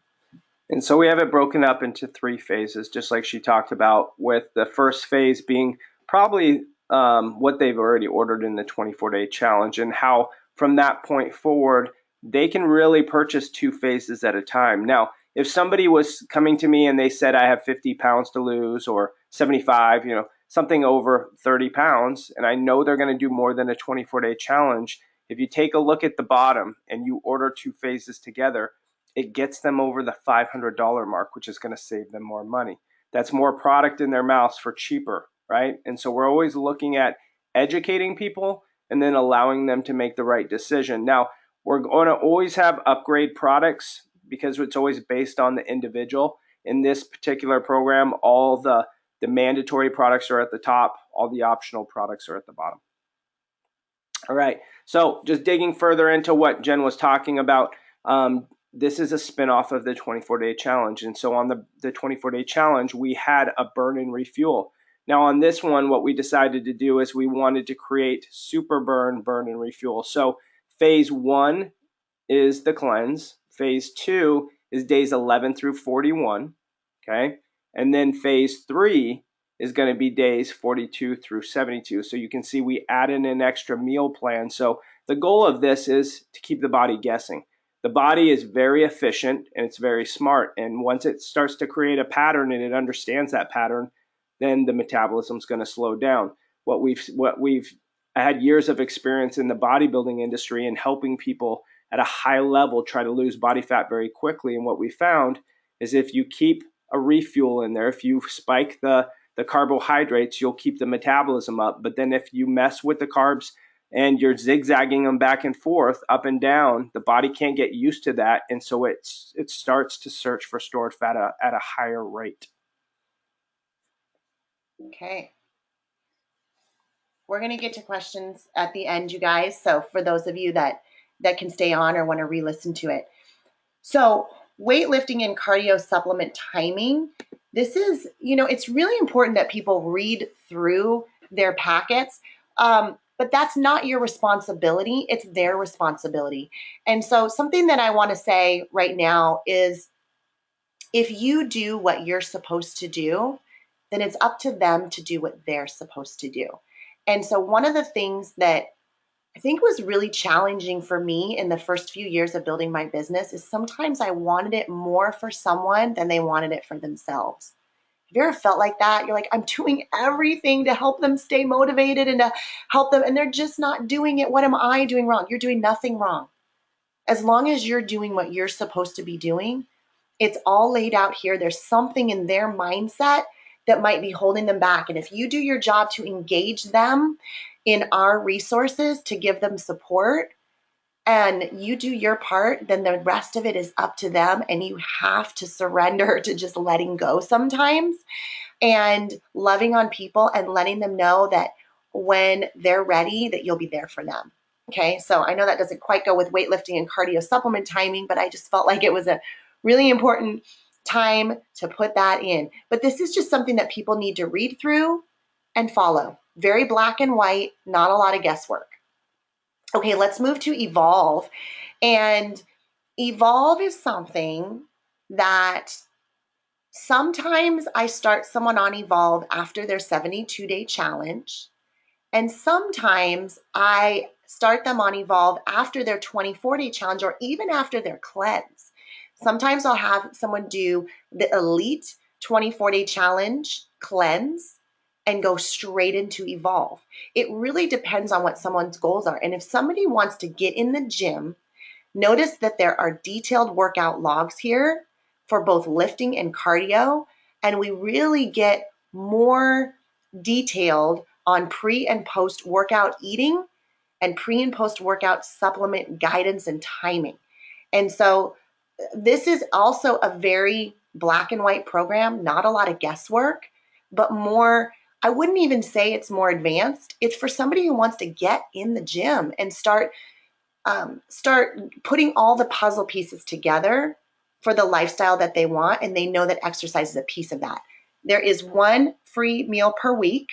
And so we have it broken up into 3 phases, just like she talked about, with the first phase being probably what they've already ordered in the 24-day challenge, and how from that point forward, they can really purchase 2 phases at a time. Now, if somebody was coming to me and they said, I have 50 pounds to lose or 75, something over 30 pounds, and I know they're going to do more than a 24-day challenge, if you take a look at the bottom and you order 2 phases together, it gets them over the $500 mark, which is going to save them more money. That's more product in their mouths for cheaper, right? And so we're always looking at educating people and then allowing them to make the right decision. Now, we're going to always have upgrade products because it's always based on the individual. In this particular program, all the mandatory products are at the top, all the optional products are at the bottom. All right, so just digging further into what Jen was talking about, this is a spinoff of the 24-day challenge. And so on the 24-day challenge, we had a burn and refuel. Now on this one, what we decided to do is we wanted to create super burn and refuel. So phase 1 is the cleanse. Phase 2 is days 11 through 41, okay? And then phase 3 is going to be days 42 through 72. So you can see we added an extra meal plan. So the goal of this is to keep the body guessing. The body is very efficient and it's very smart. And once it starts to create a pattern and it understands that pattern, then the metabolism is going to slow down. What we've had years of experience in the bodybuilding industry and helping people at a high level try to lose body fat very quickly. And what we found is if you keep a refuel in there, if you spike the carbohydrates, you'll keep the metabolism up. But then if you mess with the carbs and you're zigzagging them back and forth, up and down, the body can't get used to that. And so it starts to search for stored fat at a higher rate. Okay. We're going to get to questions at the end, you guys. So for those of you that can stay on or want to re-listen to it. So weightlifting and cardio supplement timing. This is, it's really important that people read through their packets. But that's not your responsibility. It's their responsibility. And so something that I want to say right now is if you do what you're supposed to do, then it's up to them to do what they're supposed to do. And so one of the things that I think was really challenging for me in the first few years of building my business is sometimes I wanted it more for someone than they wanted it for themselves. Have you ever felt like that? You're like, I'm doing everything to help them stay motivated and to help them, and they're just not doing it. What am I doing wrong? You're doing nothing wrong. As long as you're doing what you're supposed to be doing, it's all laid out here. There's something in their mindset that might be holding them back. And if you do your job to engage them in our resources to give them support and you do your part, then the rest of it is up to them. And you have to surrender to just letting go sometimes and loving on people and letting them know that when they're ready, that you'll be there for them. Okay, so I know that doesn't quite go with weightlifting and cardio supplement timing, but I just felt like it was a really important time to put that in. But this is just something that people need to read through and follow. Very black and white, not a lot of guesswork. Okay, let's move to Evolve. And Evolve is something that sometimes I start someone on Evolve after their 72-day challenge. And sometimes I start them on Evolve after their 24-day challenge or even after their cleanse. Sometimes I'll have someone do the elite 24-day challenge cleanse and go straight into Evolve. It really depends on what someone's goals are. And if somebody wants to get in the gym, notice that there are detailed workout logs here for both lifting and cardio. And we really get more detailed on pre and post workout eating and pre and post workout supplement guidance and timing. And so this is also a very black and white program, not a lot of guesswork, but more I wouldn't even say it's more advanced. It's for somebody who wants to get in the gym and start putting all the puzzle pieces together for the lifestyle that they want, and they know that exercise is a piece of that. There is one free meal per week.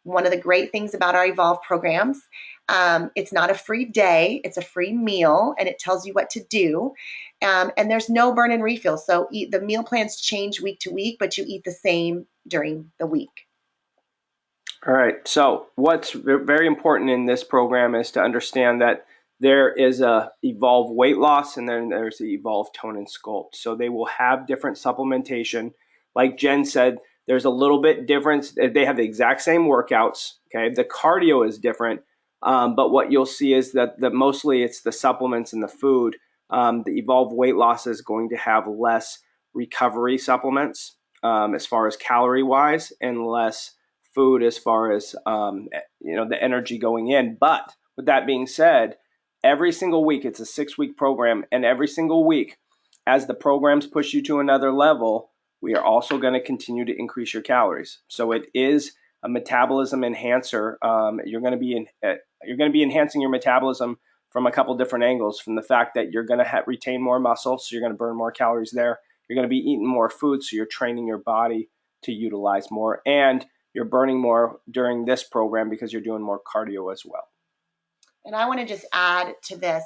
One of the great things about our Evolve programs, it's not a free day, it's a free meal, and it tells you what to do. And there's no burn and refill. So the meal plans change week to week, but you eat the same during the week. All right. So what's very important in this program is to understand that there is a Evolve weight loss and then there's the Evolve tone and sculpt. So they will have different supplementation. Like Jen said, there's a little bit difference. They have the exact same workouts. Okay. The cardio is different. But what you'll see is that mostly it's the supplements and the food. The Evolve weight loss is going to have less recovery supplements as far as calorie wise and less food as far as the energy going in. But with that being said, every single week, it's a 6-week program, and every single week, as the programs push you to another level, we are also going to continue to increase your calories. So it is a metabolism enhancer. You're going to be enhancing your metabolism from a couple different angles. From the fact that you're going to retain more muscle, so you're going to burn more calories there. You're going to be eating more food, so you're training your body to utilize more, and you're burning more during this program because you're doing more cardio as well. And I want to just add to this.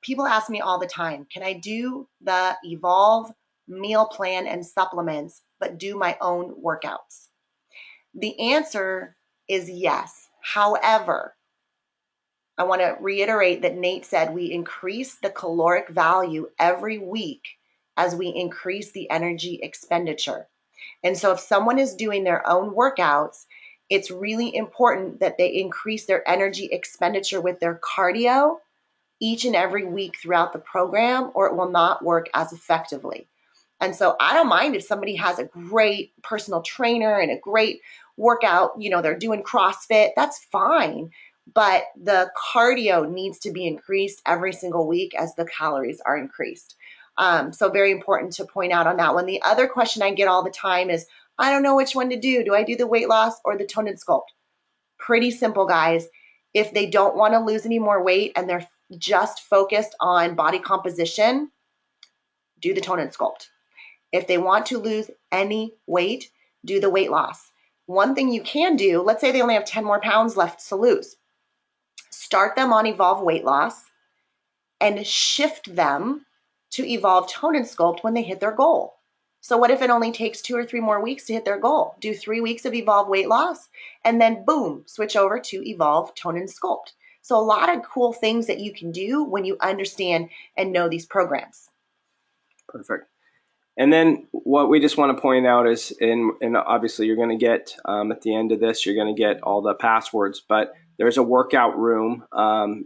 People ask me all the time, can I do the Evolve meal plan and supplements, but do my own workouts? The answer is yes. However, I want to reiterate that Nate said we increase the caloric value every week as we increase the energy expenditure. And so if someone is doing their own workouts, it's really important that they increase their energy expenditure with their cardio each and every week throughout the program, or it will not work as effectively. And so I don't mind if somebody has a great personal trainer and a great workout, they're doing CrossFit, that's fine. But the cardio needs to be increased every single week as the calories are increased. So very important to point out on that one. The other question I get all the time is, I don't know which one to do. Do I do the weight loss or the tone and sculpt? Pretty simple, guys. If they don't want to lose any more weight and they're just focused on body composition, do the tone and sculpt. If they want to lose any weight, do the weight loss. One thing you can do, let's say they only have 10 more pounds left to lose. Start them on Evolve weight loss and shift them to Evolve tone and sculpt when they hit their goal. So what if it only takes 2 or 3 more weeks to hit their goal? Do 3 weeks of Evolve weight loss and then boom, switch over to Evolve tone and sculpt. So a lot of cool things that you can do when you understand and know these programs. Perfect. And then what we just want to point out is, and obviously you're going to get at the end of this, you're going to get all the passwords, but there's a workout room.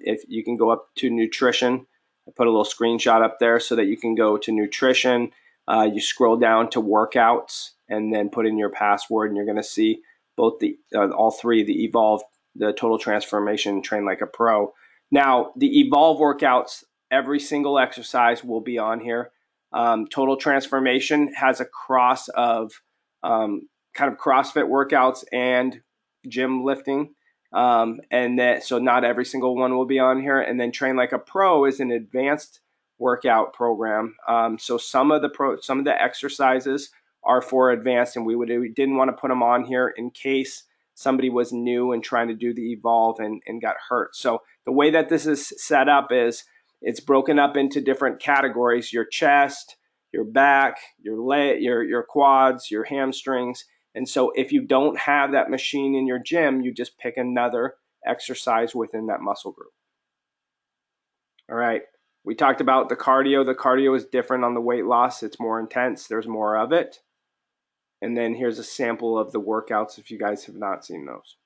If you can go up to nutrition, I put a little screenshot up there so that you can go to nutrition. You scroll down to workouts and then put in your password, and you're going to see both all three, the Evolve, the Total Transformation, Train Like a Pro. Now, the Evolve workouts, every single exercise will be on here. Total Transformation has a cross of kind of CrossFit workouts and gym lifting. So not every single one will be on here. And then Train Like a Pro is an advanced workout program. So some of the exercises are for advanced, and we didn't want to put them on here in case somebody was new and trying to do the Evolve and got hurt. So the way that this is set up is it's broken up into different categories: your chest, your back, your leg, your quads, your hamstrings. And so if you don't have that machine in your gym, you just pick another exercise within that muscle group. All right. We talked about the cardio. The cardio is different on the weight loss. It's more intense. There's more of it. And then here's a sample of the workouts if you guys have not seen those.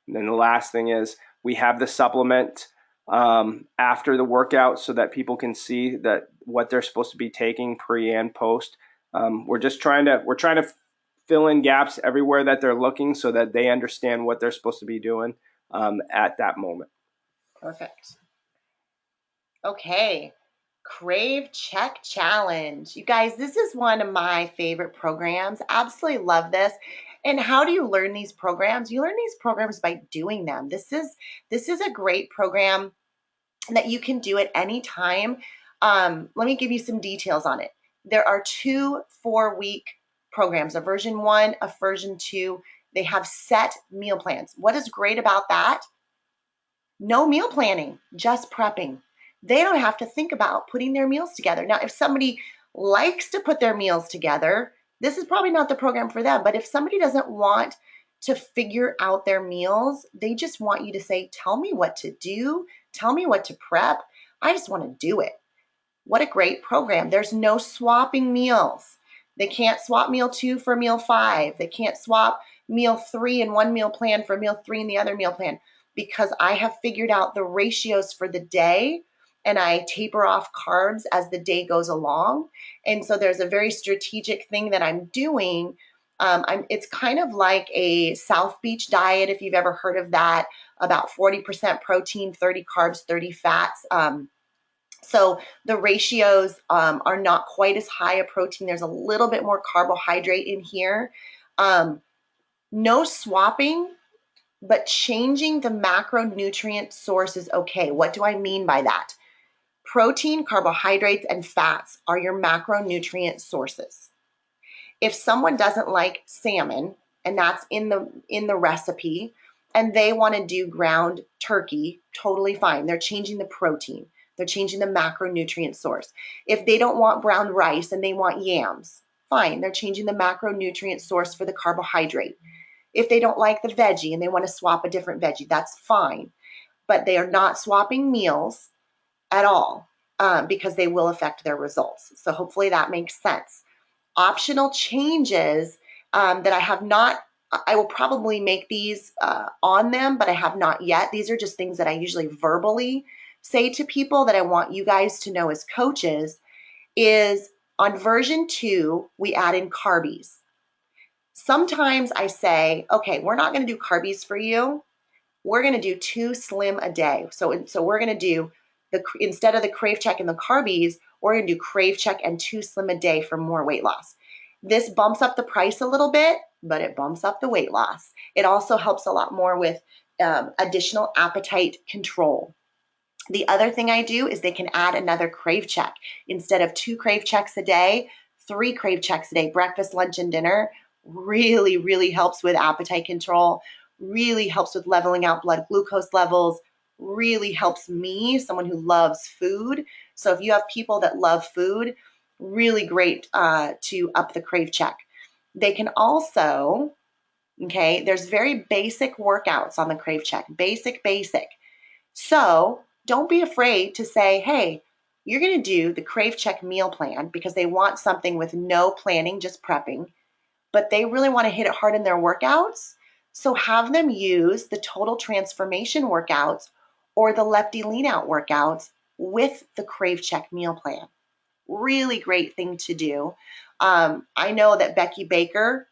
And then the last thing is we have the supplement after the workout so that people can see that what they're supposed to be taking pre and post. We're trying to fill in gaps everywhere that they're looking so that they understand what they're supposed to be doing at that moment. Perfect. Okay. Crave Check Challenge. You guys, this is one of my favorite programs. Absolutely love this. And how do you learn these programs? You learn these programs by doing them. This is a great program that you can do at any time. Let me give you some details on it. There are 2 4-week programs, a version 1, a version 2. They have set meal plans. What is great about that? No meal planning, just prepping. They don't have to think about putting their meals together. Now, if somebody likes to put their meals together, this is probably not the program for them. But if somebody doesn't want to figure out their meals, they just want you to say, tell me what to do, tell me what to prep. I just want to do it. What a great program. There's no swapping meals. They can't swap meal 2 for meal 5. They can't swap meal 3 in one meal plan for meal 3 in the other meal plan, because I have figured out the ratios for the day and I taper off carbs as the day goes along. And so there's a very strategic thing that I'm doing. It's kind of like a South Beach diet, if you've ever heard of that, about 40% protein, 30 carbs, 30 fats. So the ratios are not quite as high a protein. There's a little bit more carbohydrate in here. No swapping, but changing the macronutrient source is okay. What do I mean by that? Protein, carbohydrates, and fats are your macronutrient sources. If someone doesn't like salmon, and that's in the recipe, and they want to do ground turkey, totally fine. They're changing the protein. They're changing the macronutrient source. If they don't want brown rice and they want yams, fine. They're changing the macronutrient source for the carbohydrate. If they don't like the veggie and they want to swap a different veggie, that's fine. But they are not swapping meals at all, because they will affect their results. So hopefully that makes sense. Optional changes that I have not, I will probably make these on them, but I have not yet. These are just things that I usually verbally say to people that I want you guys to know as coaches. Is on version 2, we add in carbies. Sometimes I say, okay, we're not going to do carbies for you. We're going to do 2 slim a day. So we're going to do instead of the crave check and the carbies, we're going to do crave check and 2 slim a day for more weight loss. This bumps up the price a little bit, but it bumps up the weight loss. It also helps a lot more with additional appetite control. The other thing I do is they can add another crave check. Instead of 2 crave checks a day, 3 crave checks a day, breakfast, lunch, and dinner. Really, really helps with appetite control, really helps with leveling out blood glucose levels, really helps me, someone who loves food. So if you have people that love food, really great to up the crave check. They can also, okay, there's very basic workouts on the crave check, basic. So don't be afraid to say, hey, you're going to do the crave check meal plan, because they want something with no planning, just prepping, but they really want to hit it hard in their workouts. So have them use the total transformation workouts or the lepty lean out workouts with the crave check meal plan. Really great thing to do. I know that Becky Baker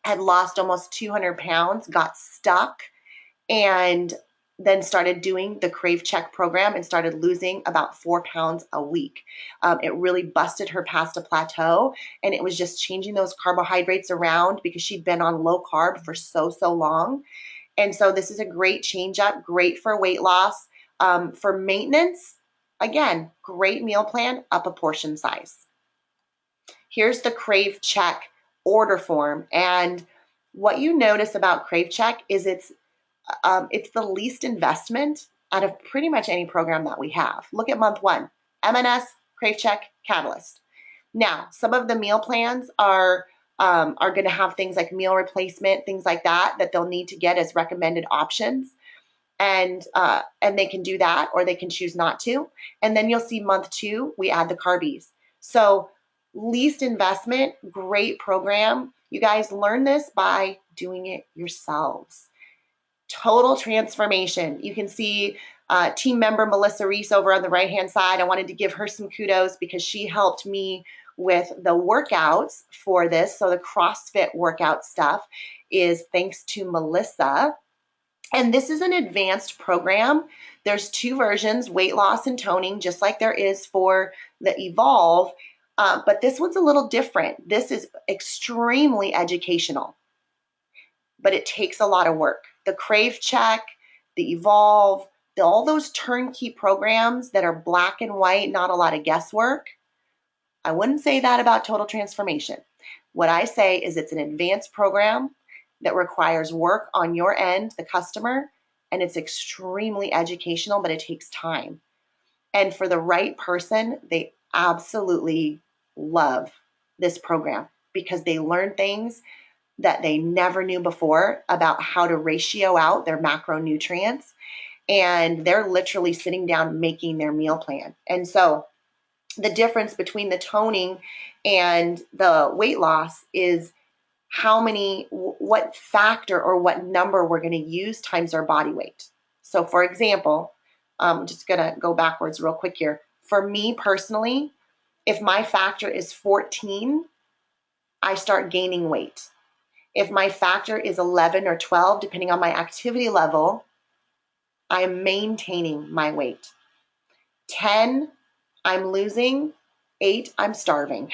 had lost almost 200 pounds, got stuck, and then started doing the Crave Check program and started losing about 4 pounds a week. It really busted her past a plateau, and it was just changing those carbohydrates around because she'd been on low carb for so long. And so this is a great change up, great for weight loss. For maintenance, again, great meal plan, up a portion size. Here's the Crave Check order form. And what you notice about Crave Check is it's the least investment out of pretty much any program that we have. Look at month 1, MNS, Crave Check, Catalyst. Now, some of the meal plans are going to have things like meal replacement, things like that they'll need to get as recommended options. And they can do that, or they can choose not to. And then you'll see month 2, we add the carbies. So least investment, great program. You guys learn this by doing it yourselves. Total transformation. You can see team member Melissa Reese over on the right-hand side. I wanted to give her some kudos because she helped me with the workouts for this. So the CrossFit workout stuff is thanks to Melissa. And this is an advanced program. There's 2 versions, weight loss and toning, just like there is for the Evolve. But this one's a little different. This is extremely educational. but it takes a lot of work. The Crave Check, the Evolve, all those turnkey programs that are black and white, not a lot of guesswork. I wouldn't say that about Total Transformation. What I say is it's an advanced program that requires work on your end, the customer, and it's extremely educational, but it takes time. And for the right person, they absolutely love this program because they learn things that they never knew before about how to ratio out their macronutrients. And they're literally sitting down making their meal plan. And so the difference between the toning and the weight loss is what factor or what number we're going to use times our body weight. So for example, I'm just going to go backwards real quick here. For me personally, if my factor is 14, I start gaining weight. If my factor is 11 or 12, depending on my activity level, I am maintaining my weight. 10, I'm losing. 8, I'm starving.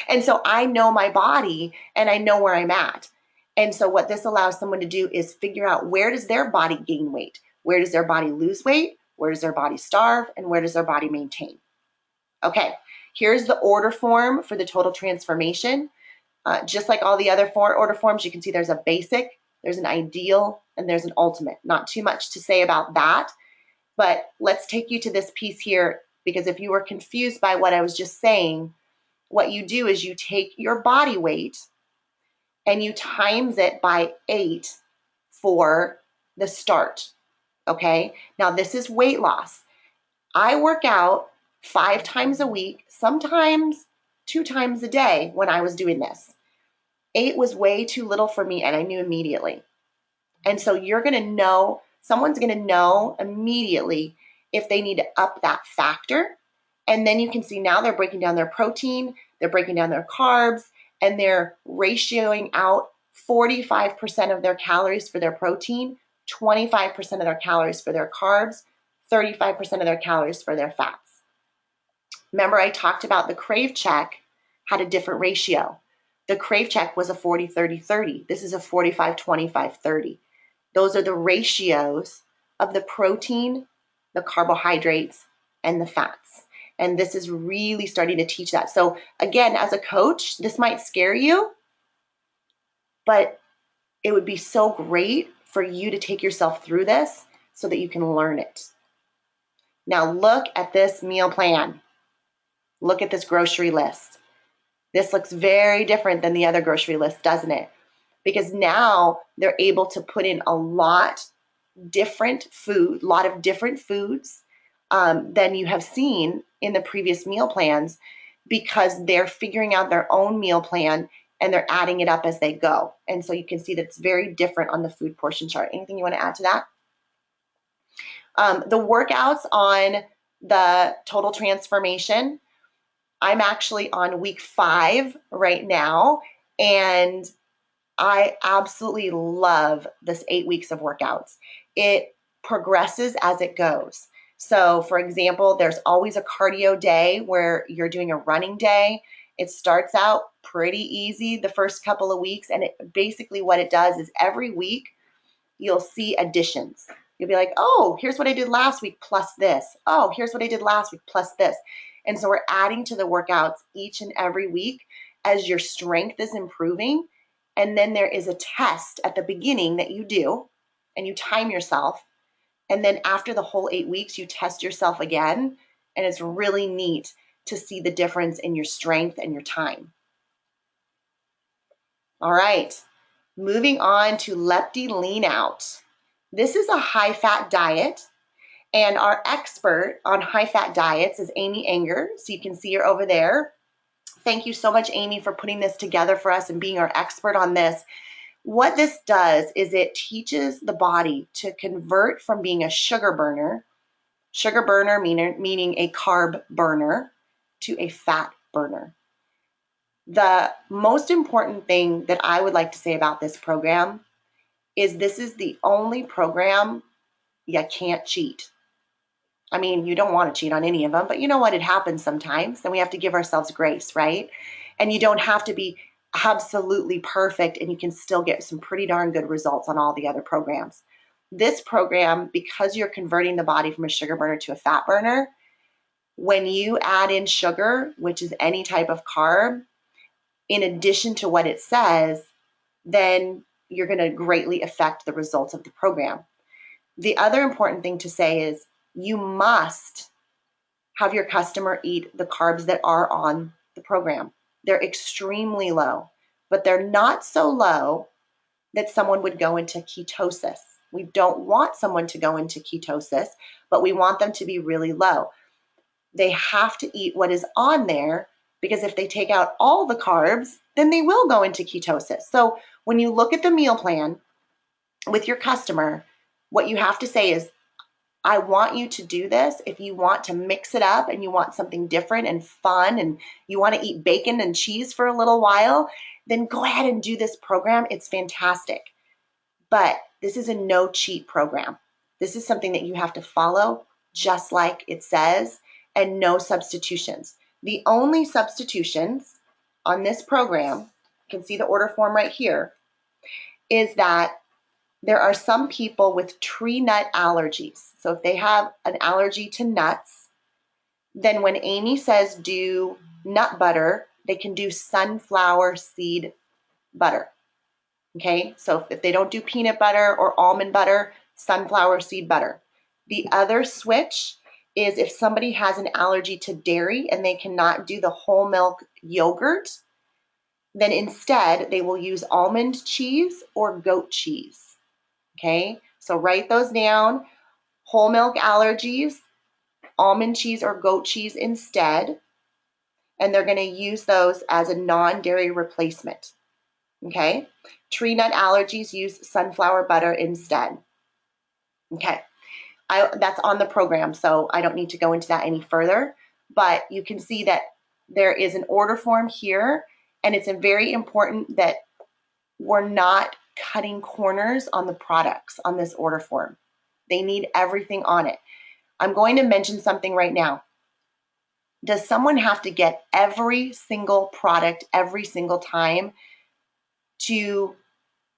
And so I know my body and I know where I'm at. And so what this allows someone to do is figure out, where does their body gain weight? Where does their body lose weight? Where does their body starve? And where does their body maintain? Okay, here's the order form for the Total Transformation. Just like all the other order forms, you can see there's a basic, there's an ideal, and there's an ultimate. Not too much to say about that, but let's take you to this piece here, because if you were confused by what I was just saying, what you do is you take your body weight and you times it by 8 for the start. Okay, now this is weight loss. I work out 5 times a week, sometimes 2 times a day when I was doing this. 8 was way too little for me, and I knew immediately. And so someone's going to know immediately if they need to up that factor. And then you can see now they're breaking down their protein, they're breaking down their carbs, and they're ratioing out 45% of their calories for their protein, 25% of their calories for their carbs, 35% of their calories for their fats. Remember, I talked about the Crave Check had a different ratio. The Crave Check was a 40-30-30. This is a 45-25-30. Those are the ratios of the protein, the carbohydrates, and the fats. And this is really starting to teach that. So again, as a coach, this might scare you, but it would be so great for you to take yourself through this so that you can learn it. Now look at this meal plan. Look at this grocery list. This looks very different than the other grocery list, doesn't it? Because now they're able to put in a lot of different foods than you have seen in the previous meal plans, because they're figuring out their own meal plan and they're adding it up as they go. And so you can see that it's very different on the food portion chart. Anything you want to add to that? The workouts on the Total Transformation, I'm actually on week 5 right now, and I absolutely love this 8 weeks of workouts. It progresses as it goes. So for example, there's always a cardio day where you're doing a running day. It starts out pretty easy the first couple of weeks, and basically what it does is every week you'll see additions. You'll be like, oh, here's what I did last week plus this. Oh, here's what I did last week plus this. And so we're adding to the workouts each and every week as your strength is improving. And then there is a test at the beginning that you do, and you time yourself. And then after the whole 8 weeks, you test yourself again. And it's really neat to see the difference in your strength and your time. All right, moving on to Lepti Lean Out. This is a high-fat diet, and our expert on high-fat diets is Amy Enger. So you can see her over there. Thank you so much, Amy, for putting this together for us and being our expert on this. What this does is it teaches the body to convert from being a sugar burner meaning a carb burner, to a fat burner. The most important thing that I would like to say about this program is this is the only program you can't cheat. I mean, you don't want to cheat on any of them, but you know what? It happens sometimes, and we have to give ourselves grace, right? And you don't have to be absolutely perfect, and you can still get some pretty darn good results on all the other programs. This program, because you're converting the body from a sugar burner to a fat burner, when you add in sugar, which is any type of carb, in addition to what it says, then you're going to greatly affect the results of the program. The other important thing to say is you must have your customer eat the carbs that are on the program. They're extremely low, but they're not so low that someone would go into ketosis. We don't want someone to go into ketosis, but we want them to be really low. They have to eat what is on there, because if they take out all the carbs, then they will go into ketosis. So when you look at the meal plan with your customer, what you have to say is, I want you to do this. If you want to mix it up and you want something different and fun and you want to eat bacon and cheese for a little while, then go ahead and do this program. It's fantastic. But this is a no cheat program. This is something that you have to follow just like it says, and no substitutions. The only substitutions on this program, you can see the order form right here, is that there are some people with tree nut allergies. So if they have an allergy to nuts, then when Amy says do nut butter, they can do sunflower seed butter. Okay, so if they don't do peanut butter or almond butter, sunflower seed butter. The other switch is if somebody has an allergy to dairy and they cannot do the whole milk yogurt, then instead they will use almond cheese or goat cheese. Okay, so write those down. Whole milk allergies, almond cheese or goat cheese instead, and they're going to use those as a non-dairy replacement. Okay, tree nut allergies use sunflower butter instead. Okay, that's on the program, so I don't need to go into that any further, but you can see that there is an order form here, and it's very important that we're not cutting corners on the products on this order form. They need everything on it. I'm going to mention something right now. Does someone have to get every single product every single time to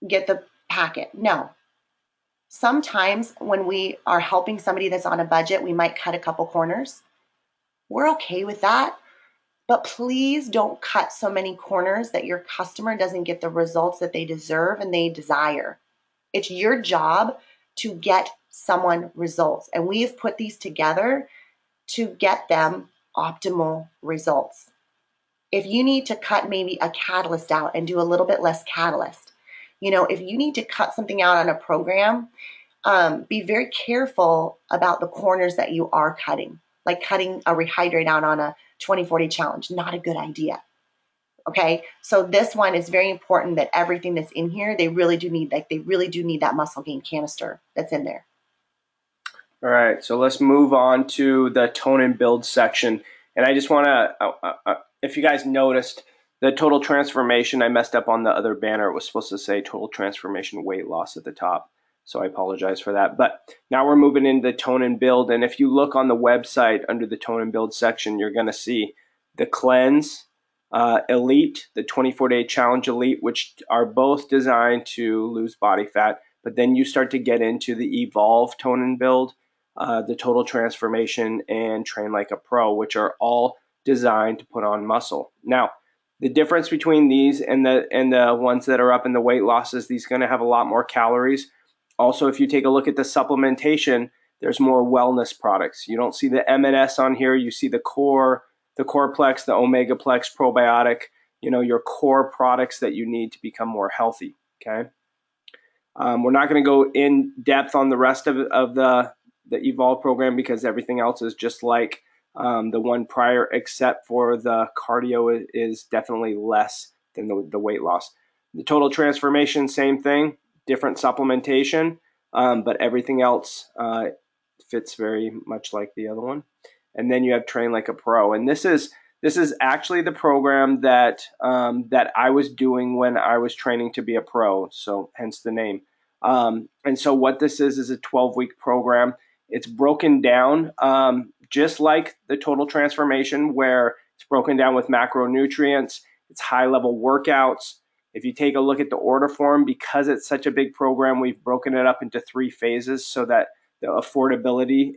get the packet? No. Sometimes when we are helping somebody that's on a budget, we might cut a couple corners. We're okay with that, but please don't cut so many corners that your customer doesn't get the results that they deserve and they desire. It's your job to get someone results, and we have put these together to get them optimal results. If you need to cut maybe a catalyst out and do a little bit less catalyst, if you need to cut something out on a program, be very careful about the corners that you are cutting, like cutting a rehydrate out on a 20-40 challenge. Not a good idea. Okay, so this one is very important that everything that's in here, they really do need that muscle gain canister that's in there. All right, so let's move on to the tone and build section. And I just want to, if you guys noticed, the total transformation, I messed up on the other banner. It was supposed to say total transformation weight loss at the top. So I apologize for that. But now we're moving into the tone and build. And if you look on the website under the tone and build section, you're going to see the cleanse, elite, the 24-day challenge elite, which are both designed to lose body fat. But then you start to get into the evolve tone and build, the total transformation, and train like a pro, which are all designed to put on muscle. Now, the difference between these and the ones that are up in the weight loss is these are going to have a lot more calories. Also, if you take a look at the supplementation, there's more wellness products. You don't see the M&S on here. You see the core, the Coreplex, the Omegaplex probiotic, your core products that you need to become more healthy, okay? We're not going to go in depth on the rest of the Evolve program because everything else is just like the one prior, except for the cardio is definitely less than the weight loss. The total transformation, same thing, different supplementation, but everything else fits very much like the other one. And then you have Train Like a Pro, and this is actually the program that I was doing when I was training to be a pro, so hence the name. And so what this is a 12-week program. It's broken down just like the total transformation, where it's broken down with macronutrients It's high-level workouts. If you take a look at the order form, because it's such a big program, we've broken it up into 3 phases so that the affordability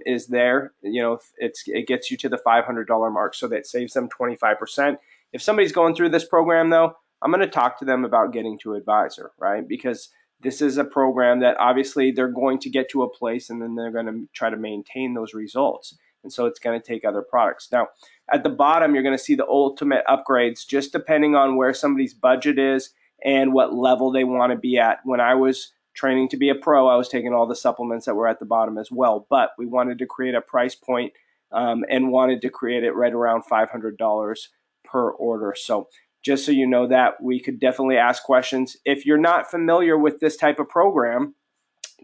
is there. It gets you to the $500 mark, so that saves them 25%. If somebody's going through this program, though, I'm going to talk to them about getting to advisor, right? Because this is a program that obviously they're going to get to a place and then they're going to try to maintain those results. And so it's going to take other products. Now, at the bottom, you're going to see the ultimate upgrades, just depending on where somebody's budget is and what level they want to be at. When I was training to be a pro, I was taking all the supplements that were at the bottom as well. But we wanted to create a price point and wanted to create it right around $500 per order. So just so you know that, we could definitely ask questions. If you're not familiar with this type of program,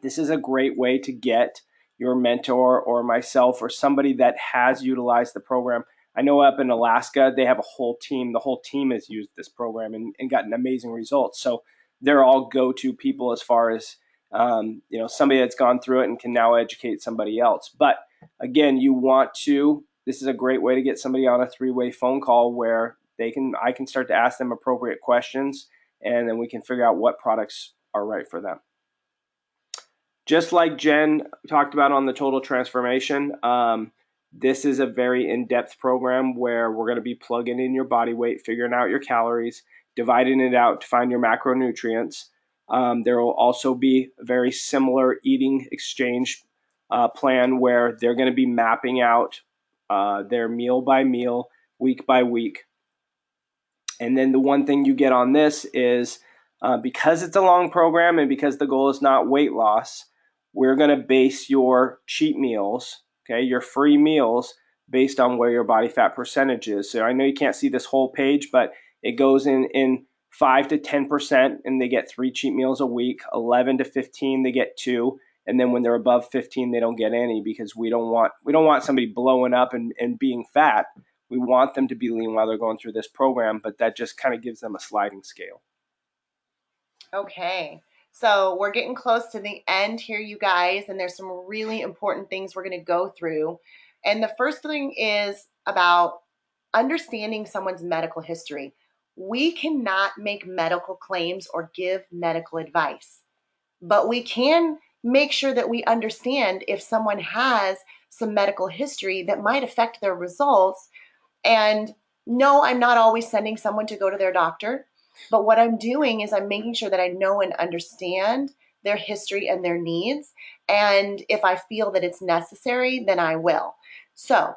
this is a great way to get your mentor or myself or somebody that has utilized the program. I know up in Alaska, they have a whole team. The whole team has used this program and gotten amazing results. So they're all go-to people as far as somebody that's gone through it and can now educate somebody else. But again, this is a great way to get somebody on a 3-way phone call where I can start to ask them appropriate questions, and then we can figure out what products are right for them. Just like Jen talked about on the total transformation, this is a very in-depth program where we're going to be plugging in your body weight, figuring out your calories, dividing it out to find your macronutrients. There will also be a very similar eating exchange plan where they're going to be mapping out their meal by meal, week by week. And then the one thing you get on this is because it's a long program and because the goal is not weight loss, we're going to base your cheat meals, okay, your free meals, based on where your body fat percentage is. So I know you can't see this whole page, but it goes in 5 to 10%, and they get 3 cheat meals a week. 11 to 15, they get 2. And then when they're above 15, they don't get any, because we don't want somebody blowing up and being fat. We want them to be lean while they're going through this program, but that just kind of gives them a sliding scale. Okay, so we're getting close to the end here, you guys, and there's some really important things we're going to go through. And the first thing is about understanding someone's medical history. We cannot make medical claims or give medical advice, but we can make sure that we understand if someone has some medical history that might affect their results. And no, I'm not always sending someone to go to their doctor, but what I'm doing is I'm making sure that I know and understand their history and their needs. And if I feel that it's necessary, then I will. So,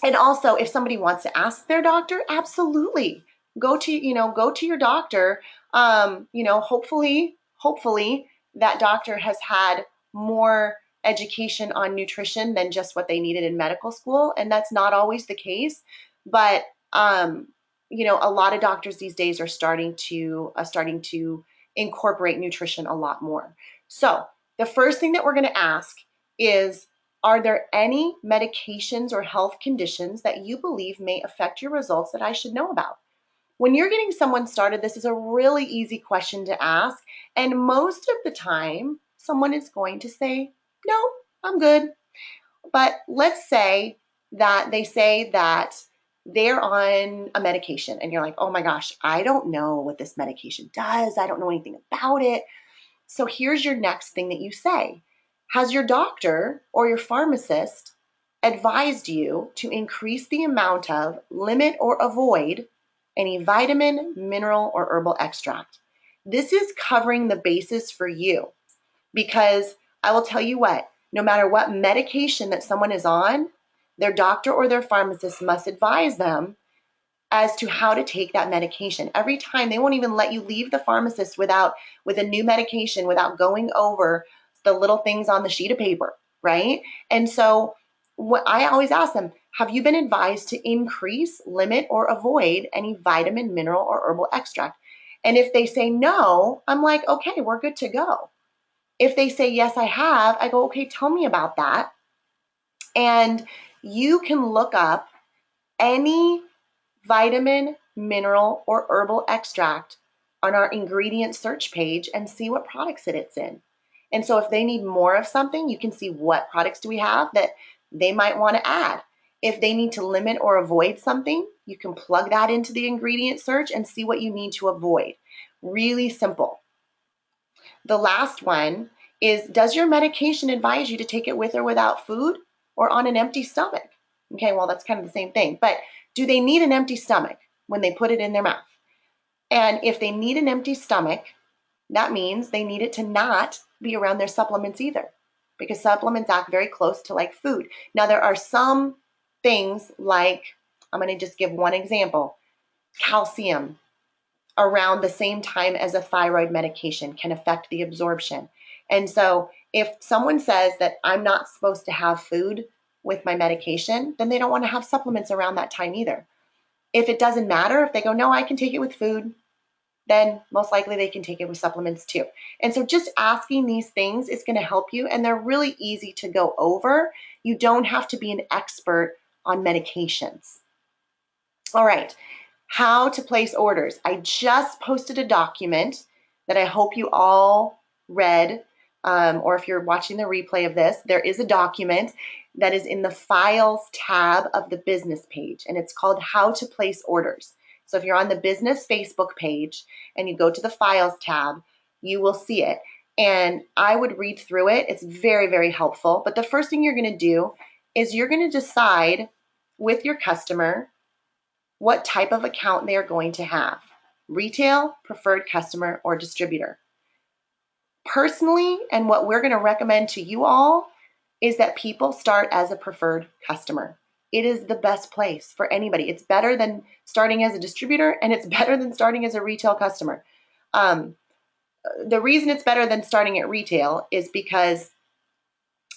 and also if somebody wants to ask their doctor, absolutely go to your doctor. Hopefully that doctor has had more education on nutrition than just what they needed in medical school, and that's not always the case. But a lot of doctors these days are starting to incorporate nutrition a lot more. So the first thing that we're going to ask is, are there any medications or health conditions that you believe may affect your results that I should know about? When you're getting someone started, this is a really easy question to ask. And most of the time, someone is going to say, no, I'm good. But let's say that they say that they're on a medication and you're like, oh my gosh, I don't know what this medication does. I don't know anything about it. So here's your next thing that you say. Has your doctor or your pharmacist advised you to increase the amount of, limit, or avoid any vitamin, mineral, or herbal extract? This is covering the basis for you, because I will tell you what, no matter what medication that someone is on, their doctor or their pharmacist must advise them as to how to take that medication. Every time, they won't even let you leave the pharmacist with a new medication without going over the little things on the sheet of paper, right? And so what I always ask them, have you been advised to increase, limit, or avoid any vitamin, mineral, or herbal extract? And if they say no, I'm like, okay, we're good to go. If they say, yes, I have, I go, okay, tell me about that. And you can look up any vitamin, mineral, or herbal extract on our ingredient search page and see what products it's in. And so if they need more of something, you can see what products do we have that they might want to add. If they need to limit or avoid something, you can plug that into the ingredient search and see what you need to avoid. Really simple. The last one is, does your medication advise you to take it with or without food or on an empty stomach? Okay, well, that's kind of the same thing. But do they need an empty stomach when they put it in their mouth? And if they need an empty stomach, that means they need it to not be around their supplements either, because supplements act very close to like food. Now, there are some things like, I'm going to just give one example, calcium around the same time as a thyroid medication can affect the absorption. And so if someone says that I'm not supposed to have food with my medication, then they don't want to have supplements around that time either. If it doesn't matter, if they go, no, I can take it with food, then most likely they can take it with supplements too. And so just asking these things is going to help you, and they're really easy to go over. You don't have to be an expert on medications. All right, how to place orders. I just posted a document that I hope you all read, or if you're watching the replay of this, there is a document that is in the Files tab of the business page, and it's called How to Place Orders. So if you're on the business Facebook page and you go to the Files tab, you will see it. And I would read through it. It's very, very helpful. But the first thing you're going to do is you're going to decide with your customer what type of account they are going to have: retail, preferred customer, or distributor. Personally, and what we're going to recommend to you all is that people start as a preferred customer. It is the best place for anybody. It's better than starting as a distributor, and it's better than starting as a retail customer. The reason it's better than starting at retail is because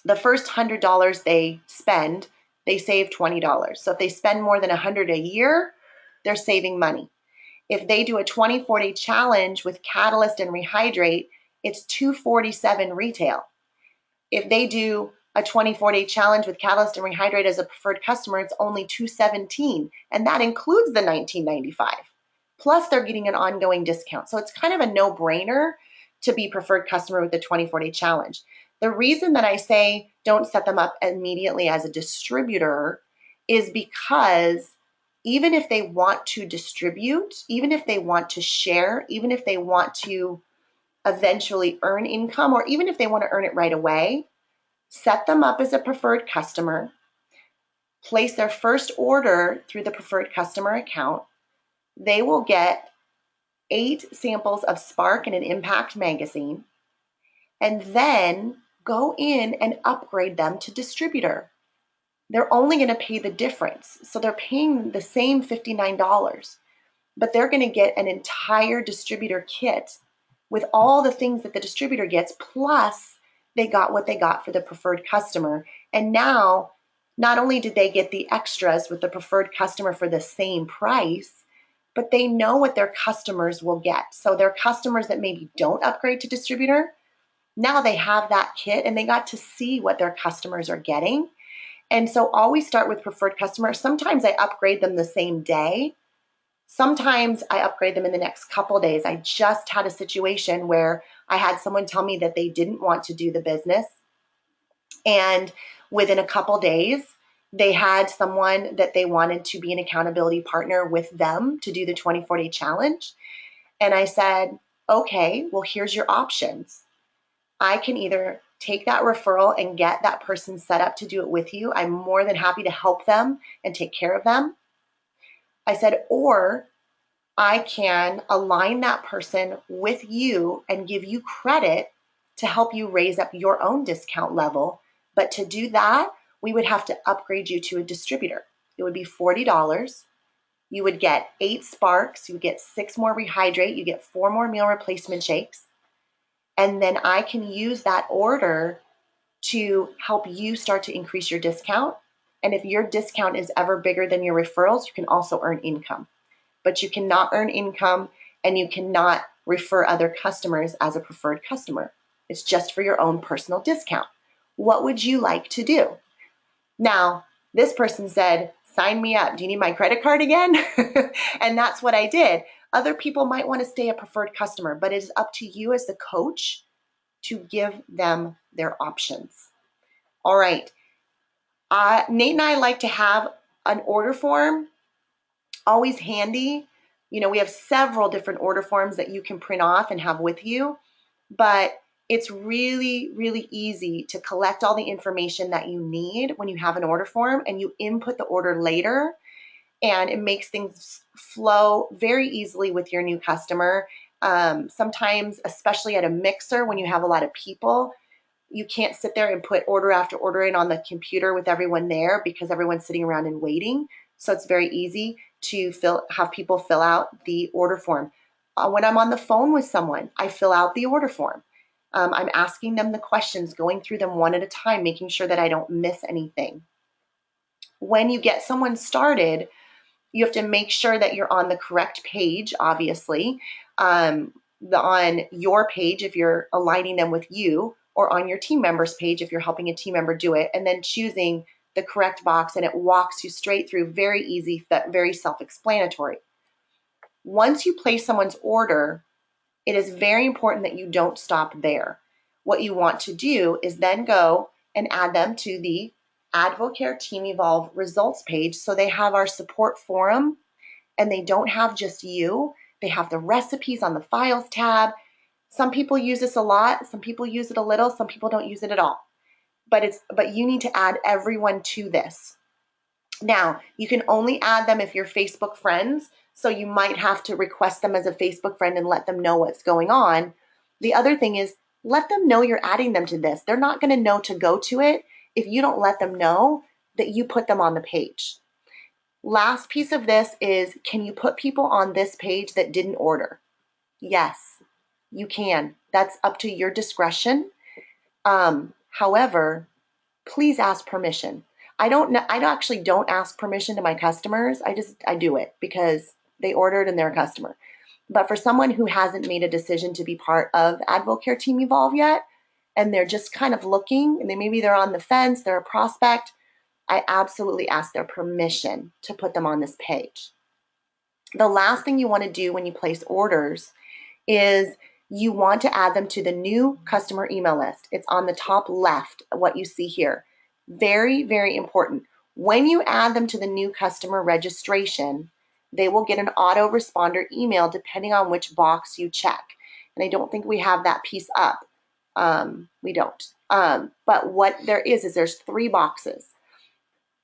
the first $100 they spend, they save $20. So if they spend more than $100 a year, they're saving money. If they do a 24-day challenge with Catalyst and Rehydrate, it's $247 retail. If they do a 24-day challenge with Catalyst and Rehydrate as a preferred customer, it's only $217, and that includes the $19.95. Plus, they're getting an ongoing discount. So it's kind of a no-brainer to be preferred customer with the 24-day challenge. The reason that I say don't set them up immediately as a distributor is because even if they want to distribute, even if they want to share, even if they want to eventually earn income, or even if they want to earn it right away, set them up as a preferred customer, place their first order through the preferred customer account. They will get 8 samples of Spark and an Impact magazine, and then go in and upgrade them to distributor. They're only going to pay the difference. So they're paying the same $59, but they're going to get an entire distributor kit with all the things that the distributor gets, plus they got what they got for the preferred customer. And now, not only did they get the extras with the preferred customer for the same price, but they know what their customers will get. So their customers that maybe don't upgrade to distributor, now they have that kit and they got to see what their customers are getting. And so always start with preferred customers. Sometimes I upgrade them the same day. Sometimes I upgrade them in the next couple days. I just had a situation where I had someone tell me that they didn't want to do the business. And within a couple days, they had someone that they wanted to be an accountability partner with them to do the 24-day challenge. And I said, okay, well, here's your options. I can either take that referral and get that person set up to do it with you. I'm more than happy to help them and take care of them. I said, or I can align that person with you and give you credit to help you raise up your own discount level. But to do that, we would have to upgrade you to a distributor. It would be $40. You would get 8 Sparks, you would get 6 more Rehydrate, you get 4 more meal replacement shakes. And then I can use that order to help you start to increase your discount. And if your discount is ever bigger than your referrals, you can also earn income. But you cannot earn income and you cannot refer other customers as a preferred customer. It's just for your own personal discount. What would you like to do? Now, this person said, sign me up. Do you need my credit card again? And that's what I did. Other people might want to stay a preferred customer, but it is up to you as the coach to give them their options. All right. Nate and I like to have an order form always handy. We have several different order forms that you can print off and have with you, but it's really, really easy to collect all the information that you need when you have an order form and you input the order later, and it makes things flow very easily with your new customer. Sometimes, especially at a mixer, when you have a lot of people, you can't sit there and put order after order in on the computer with everyone there because everyone's sitting around and waiting. So it's very easy to have people fill out the order form. When I'm on the phone with someone, I fill out the order form. I'm asking them the questions, going through them one at a time, making sure that I don't miss anything. When you get someone started, you have to make sure that you're on the correct page, obviously, on your page if you're aligning them with you, or on your team member's page if you're helping a team member do it, and then choosing the correct box, and it walks you straight through, very easy, very self-explanatory. Once you place someone's order, it is very important that you don't stop there. What you want to do is then go and add them to the AdvoCare Team Evolve results page, so they have our support forum, and they don't have just you. They have the recipes on the files tab. Some people use this a lot, some people use it a little, some people don't use it at all. But you need to add everyone to this. Now, you can only add them if you're Facebook friends, so you might have to request them as a Facebook friend and let them know what's going on. The other thing is, let them know you're adding them to this. They're not going to know to go to it if you don't let them know that you put them on the page. Last piece of this is, can you put people on this page that didn't order? Yes, you can. That's up to your discretion. However, please ask permission. I actually don't ask permission to my customers. I do it because they ordered and they're a customer. But for someone who hasn't made a decision to be part of AdvoCare Team Evolve yet, and they're just kind of looking, and maybe they're on the fence, they're a prospect, I absolutely ask their permission to put them on this page. The last thing you want to do when you place orders is you want to add them to the new customer email list. It's on the top left, what you see here. Very, very important. When you add them to the new customer registration, they will get an autoresponder email depending on which box you check. And I don't think we have that piece up. We don't. But what there is there's 3 boxes.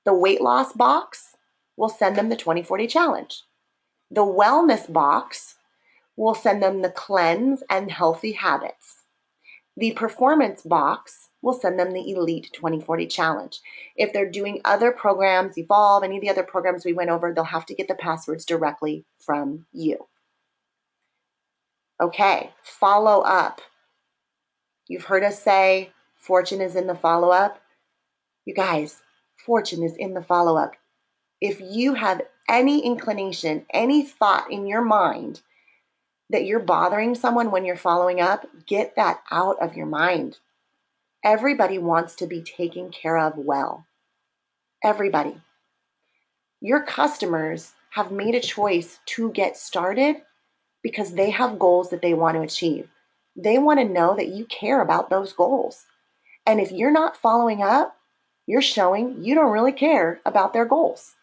The weight loss box will send them the 24-day challenge. The wellness box will send them the cleanse and healthy habits. The performance box will send them the elite 24-day challenge. If they're doing other programs, Evolve, any of the other programs we went over, they'll have to get the passwords directly from you. Okay, follow up. You've heard us say fortune is in the follow up. You guys, fortune is in the follow up. If you have any inclination, any thought in your mind that you're bothering someone when you're following up, get that out of your mind. Everybody wants to be taken care of well. Everybody. Your customers have made a choice to get started because they have goals that they want to achieve. They want to know that you care about those goals. And if you're not following up, you're showing you don't really care about their goals.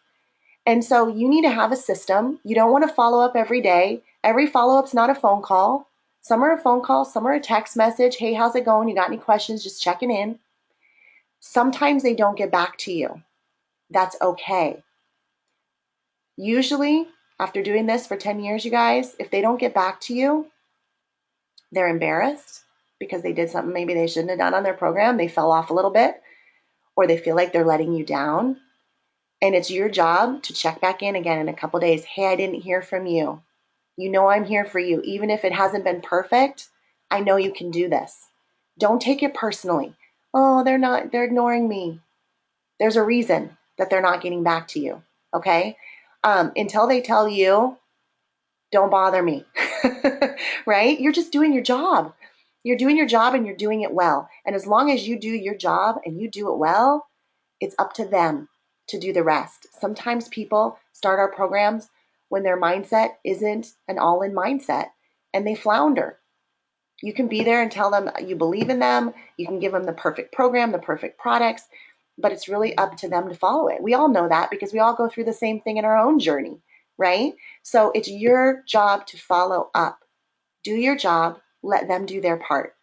And so you need to have a system. You don't want to follow up every day. Every follow-up's not a phone call. Some are a phone call, some are a text message. Hey, how's it going? You got any questions? Just checking in. Sometimes they don't get back to you. That's okay. Usually, after doing this for 10 years, you guys, if they don't get back to you, they're embarrassed because they did something maybe they shouldn't have done on their program. They fell off a little bit, or they feel like they're letting you down. And it's your job to check back in again in a couple days. Hey, I didn't hear from you. You know I'm here for you. Even if it hasn't been perfect, I know you can do this. Don't take it personally. Oh, they're ignoring me. There's a reason that they're not getting back to you, okay? Until they tell you, don't bother me, right? You're just doing your job. You're doing your job and you're doing it well. And as long as you do your job and you do it well, it's up to them to do the rest. Sometimes people start our programs when their mindset isn't an all-in mindset and they flounder. You can be there and tell them you believe in them. You can give them the perfect program, the perfect products. but it's really up to them to follow it. We all know that because we all go through the same thing in our own journey, right? So it's your job to follow up. Do your job, let them do their part.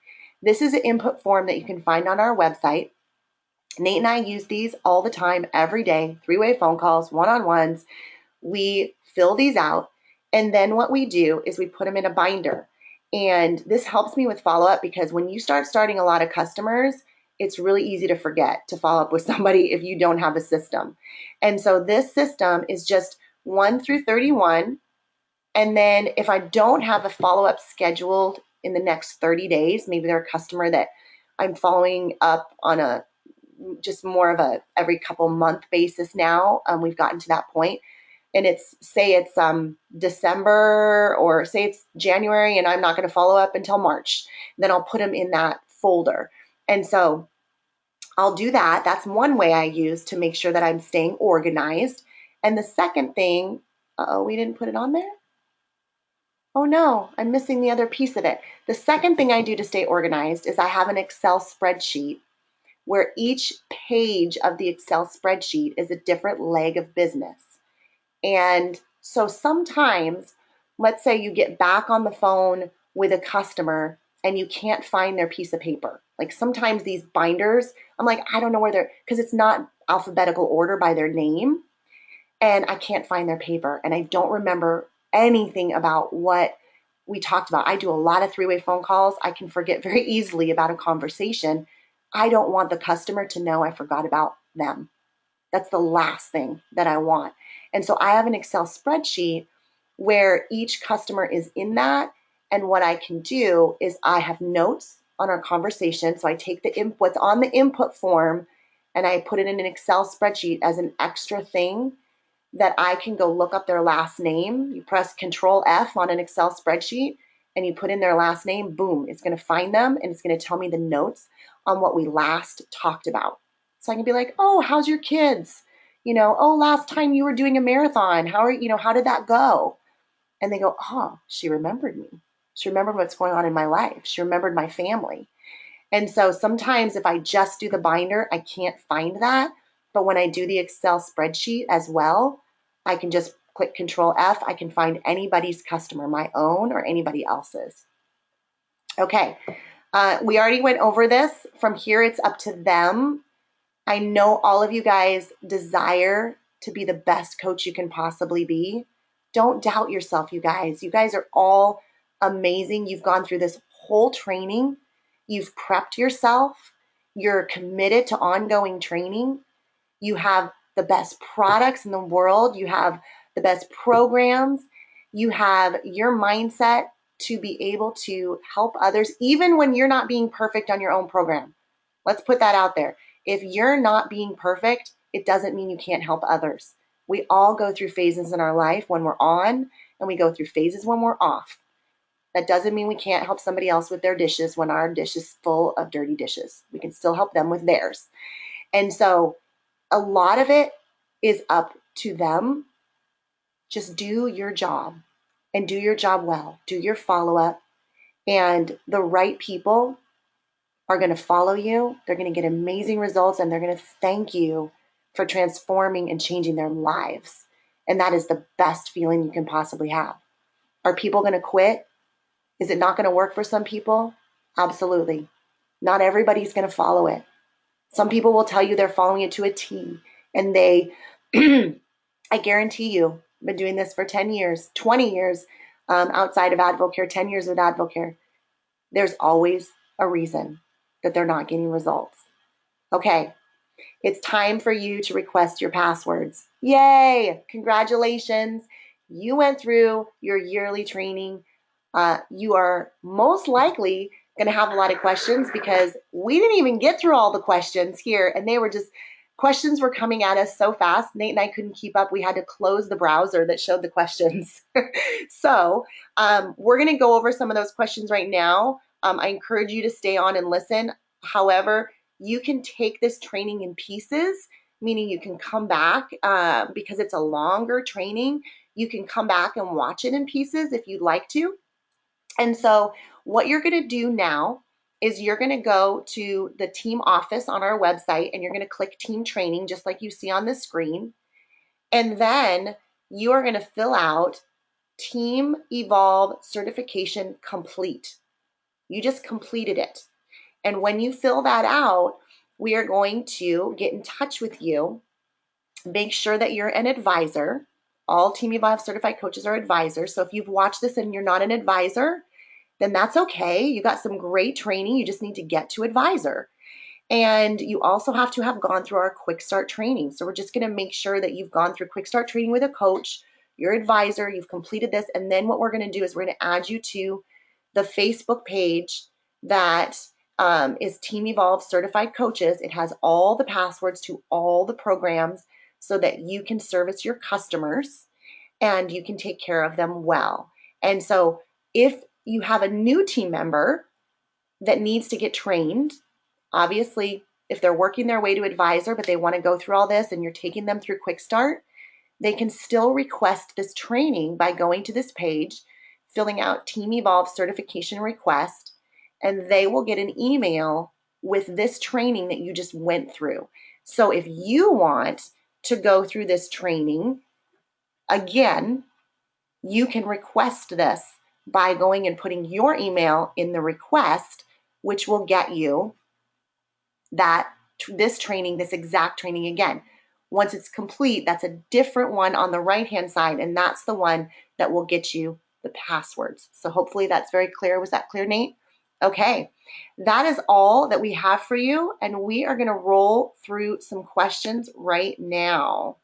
This is an input form that you can find on our website. Nate and I use these all the time, every day, three-way phone calls, one-on-ones. We fill these out, and then what we do is we put them in a binder. And this helps me with follow-up because when you starting a lot of customers, it's really easy to forget to follow up with somebody if you don't have a system. And so this system is just 1 through 31. And then if I don't have a follow-up scheduled in the next 30 days, maybe they're a customer that I'm following up on a just more of a every couple month basis now. We've gotten to that point, and it's December, or say it's January, and I'm not going to follow up until March. Then I'll put them in that folder, and so I'll do that. That's one way I use to make sure that I'm staying organized. And the second thing, we didn't put it on there. Oh no, I'm missing the other piece of it. The second thing I do to stay organized is I have an Excel spreadsheet where each page of the Excel spreadsheet is a different leg of business. And so sometimes, let's say you get back on the phone with a customer and you can't find their piece of paper. Like sometimes these binders, I'm like, I don't know where they're, because it's not alphabetical order by their name, and I can't find their paper. And I don't remember anything about what we talked about. I do a lot of three-way phone calls. I can forget very easily about a conversation. I don't want the customer to know I forgot about them. That's the last thing that I want. And so I have an Excel spreadsheet where each customer is in that. And what I can do is I have notes on our conversation. So I take what's on the input form and I put it in an Excel spreadsheet as an extra thing that I can go look up their last name. You press Control F on an Excel spreadsheet and you put in their last name, boom, it's going to find them and it's going to tell me the notes on what we last talked about. So I can be like, oh, how's your kids? Oh, last time you were doing a marathon. How did that go? And they go, oh, she remembered me. She remembered what's going on in my life. She remembered my family. And so sometimes if I just do the binder, I can't find that. But when I do the Excel spreadsheet as well, I can just click Control F. I can find anybody's customer, my own or anybody else's. Okay, we already went over this. From here, it's up to them. I know all of you guys desire to be the best coach you can possibly be. Don't doubt yourself, you guys. You guys are all amazing. You've gone through this whole training. You've prepped yourself. You're committed to ongoing training. You have the best products in the world. You have the best programs. You have your mindset to be able to help others, even when you're not being perfect on your own program. Let's put that out there. If you're not being perfect, it doesn't mean you can't help others. We all go through phases in our life when we're on, and we go through phases when we're off. That doesn't mean we can't help somebody else with their dishes when our dish is full of dirty dishes. We can still help them with theirs. And so a lot of it is up to them. Just do your job and do your job well. Do your follow-up, and the right people are going to follow you. They're going to get amazing results, and they're going to thank you for transforming and changing their lives. And that is the best feeling you can possibly have. Are people going to quit? Is it not going to work for some people? Absolutely. Not everybody's going to follow it. Some people will tell you they're following it to a T, and I guarantee you, I've been doing this for 10 years, 20 years outside of AdvoCare, 10 years with AdvoCare. There's always a reason that they're not getting results. Okay, it's time for you to request your passwords. Yay! Congratulations. You went through your yearly training. You are most likely going to have a lot of questions because we didn't even get through all the questions here, and they were just questions were coming at us so fast. Nate and I couldn't keep up. We had to close the browser that showed the questions. So we're going to go over some of those questions right now. I encourage you to stay on and listen. However, you can take this training in pieces, meaning you can come back because it's a longer training. You can come back and watch it in pieces if you'd like to. And so what you're going to do now is you're going to go to the team office on our website and you're going to click team training, just like you see on the screen. And then you are going to fill out Team Evolve Certification Complete. You just completed it. And when you fill that out, we are going to get in touch with you, make sure that you're an advisor. All Team Evolve certified coaches are advisors. So if you've watched this and you're not an advisor, then that's okay. You got some great training. You just need to get to advisor. And you also have to have gone through our quick start training. So we're just going to make sure that you've gone through quick start training with a coach, your advisor, you've completed this. And then what we're going to do is we're going to add you to the Facebook page that is Team Evolve Certified Coaches. It has all the passwords to all the programs so that you can service your customers and you can take care of them well. And so if you have a new team member that needs to get trained, obviously, if they're working their way to advisor, but they want to go through all this and you're taking them through Quick Start, they can still request this training by going to this page, filling out Team Evolve certification request, and they will get an email with this training that you just went through. So if you want to go through this training, again, you can request this by going and putting your email in the request, which will get you this training, this exact training again. Once it's complete, that's a different one on the right-hand side, and that's the one that will get you the passwords. So hopefully that's very clear. Was that clear, Nate? Okay, that is all that we have for you, and we are going to roll through some questions right now.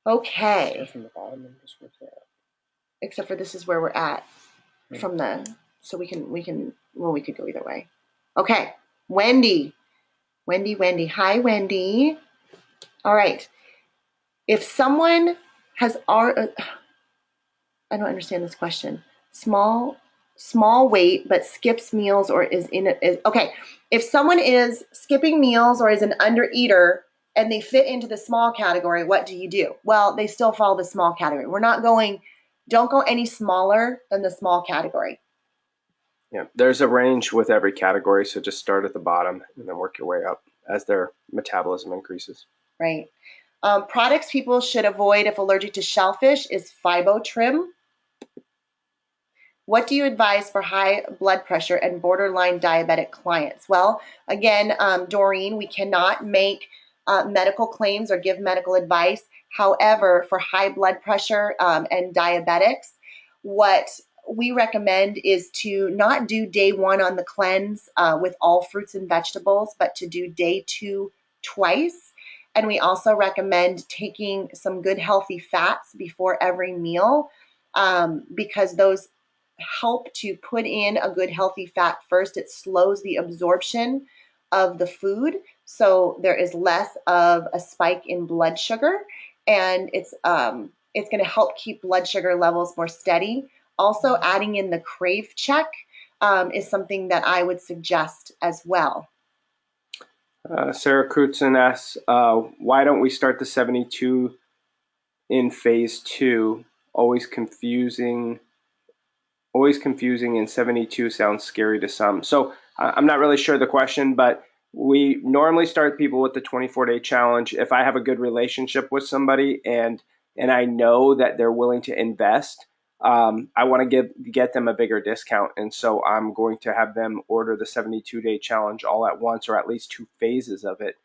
Okay. From the bottom and just work that out. Except for this is where we're at from the, so we could go either way. Okay, Wendy. Hi, Wendy. All right. If someone has, I don't understand this question. Small weight, but skips meals or is in it. Okay. If someone is skipping meals or is an undereater and they fit into the small category, what do you do? Well, they still follow the small category. Don't go any smaller than the small category. Yeah, there's a range with every category, so just start at the bottom and then work your way up as their metabolism increases. Right. Products people should avoid if allergic to shellfish is Phibotrim. What do you advise for high blood pressure and borderline diabetic clients? Well, again, Doreen, we cannot make medical claims or give medical advice. However, for high blood pressure and diabetics, what we recommend is to not do day 1 on the cleanse with all fruits and vegetables, but to do day 2 twice. And we also recommend taking some good healthy fats before every meal because those help to put in a good healthy fat first. It slows the absorption of the food, so there is less of a spike in blood sugar, and it's going to help keep blood sugar levels more steady. Also, adding in the crave check is something that I would suggest as well. Sarah Crutzen asks, why don't we start the 72 in phase 2? Always confusing, and 72 sounds scary to some. So I'm not really sure the question, but we normally start people with the 24-day challenge. If I have a good relationship with somebody and I know that they're willing to invest, I want to get them a bigger discount. And so I'm going to have them order the 72-day challenge all at once, or at least 2 phases of it.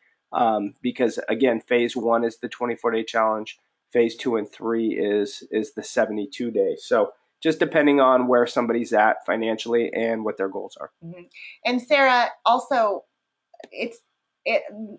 Because again, phase 1 is the 24-day challenge. Phase 2 and 3 is the 72-day. So just depending on where somebody's at financially and what their goals are. Mm-hmm. And Sarah, also,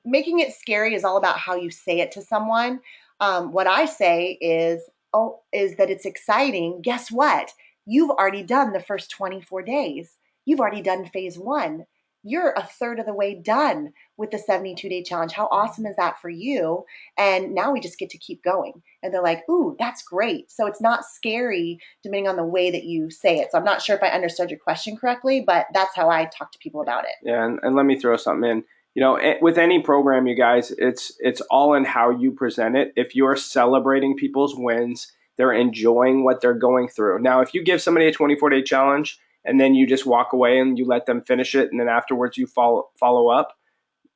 making it scary is all about how you say it to someone. What I say is that it's exciting. Guess what? You've already done the first 24 days. You've already done phase 1. You're a third of the way done with the 72-day challenge. How awesome is that for you? And now we just get to keep going. And they're like, ooh, that's great. So it's not scary depending on the way that you say it. So I'm not sure if I understood your question correctly, but that's how I talk to people about it. Yeah, and let me throw something in. You know, with any program, you guys, it's all in how you present it. If you're celebrating people's wins, they're enjoying what they're going through. Now, if you give somebody a 24-day challenge and then you just walk away and you let them finish it, and then afterwards you follow up,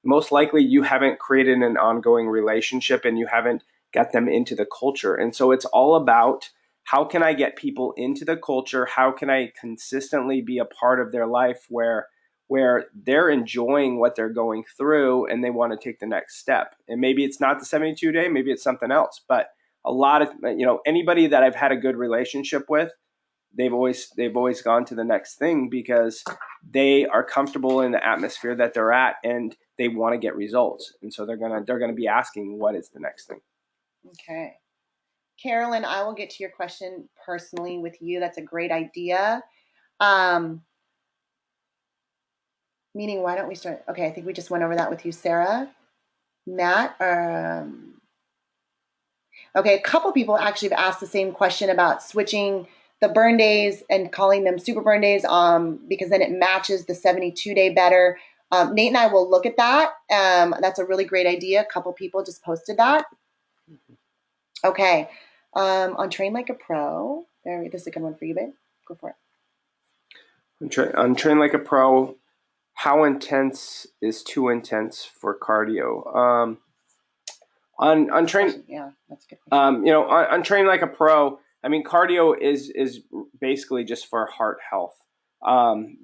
most likely you haven't created an ongoing relationship and you haven't got them into the culture. And so it's all about, how can I get people into the culture? How can I consistently be a part of their life where they're enjoying what they're going through and they want to take the next step? And maybe it's not the 72 day, maybe it's something else. But a lot of, anybody that I've had a good relationship with, they've always gone to the next thing because they are comfortable in the atmosphere that they're at and they want to get results. And so they're gonna be asking, what is the next thing? Okay. Carolyn, I will get to your question personally with you. That's a great idea. Meaning, why don't we start? Okay, I think we just went over that with you, Sarah. Matt, okay, a couple people actually have asked the same question about switching the burn days and calling them super burn days, because then it matches the 72-day better. Nate and I will look at that. That's a really great idea. A couple people just posted that. Okay, on Train Like a Pro, this is a good one for you, babe. Go for it. On Train Like a Pro, how intense is too intense for cardio? On Train, yeah, that's good. On Train Like a Pro, I mean, cardio is basically just for heart health,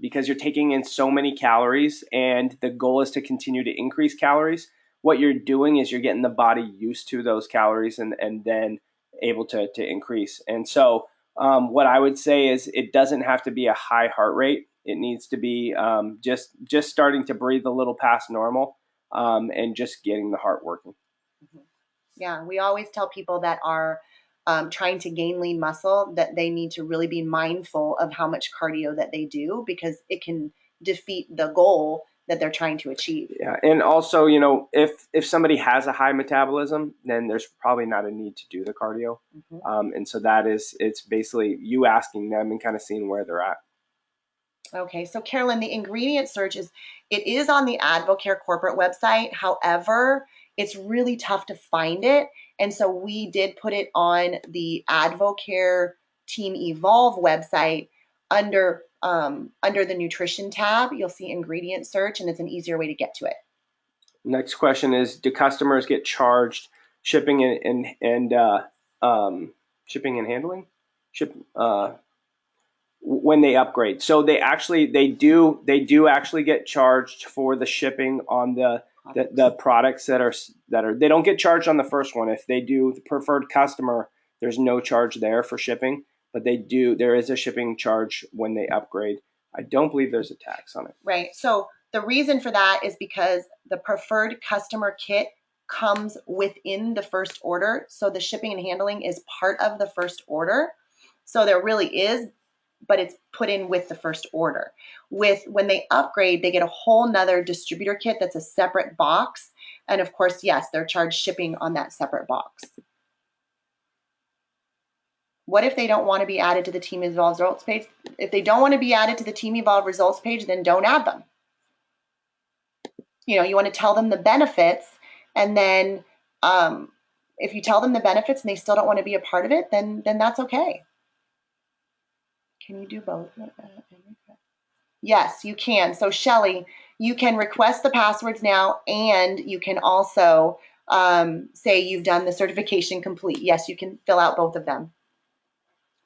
because you're taking in so many calories, and the goal is to continue to increase calories. What you're doing is you're getting the body used to those calories, and then able to increase. And so, what I would say is, it doesn't have to be a high heart rate. It needs to be just starting to breathe a little past normal, and just getting the heart working. Yeah, we always tell people that are trying to gain lean muscle that they need to really be mindful of how much cardio that they do, because it can defeat the goal that they're trying to achieve. Yeah, and also, if somebody has a high metabolism, then there's probably not a need to do the cardio. And so it's basically you asking them and kind of seeing where they're at. Okay, so Carolyn, the ingredient search it is on the AdvoCare corporate website. However, it's really tough to find it. And so we did put it on the AdvoCare Team Evolve website under the nutrition tab. You'll see ingredient search, and it's an easier way to get to it. Next question is, do customers get charged shipping and shipping and handling? When they upgrade. So they do actually get charged for the shipping on the products that are they don't get charged on the first one. If they do the preferred customer, there's no charge there for shipping, but there is a shipping charge when they upgrade. I don't believe there's a tax on it. Right. So the reason for that is because the preferred customer kit comes within the first order. So the shipping and handling is part of the first order. So there really is, but it's put in with the first order. When they upgrade, they get a whole nother distributor kit that's a separate box. And of course, yes, they're charged shipping on that separate box. What if they don't want to be added to the Team Evolve results page? If they don't want to be added to the Team Evolve results page, then don't add them. You want to tell them the benefits, and then if you tell them the benefits and they still don't want to be a part of it, then that's okay. Can you do both? Yes, you can. So Shelly, you can request the passwords now, and you can also say you've done the certification complete. Yes, you can fill out both of them.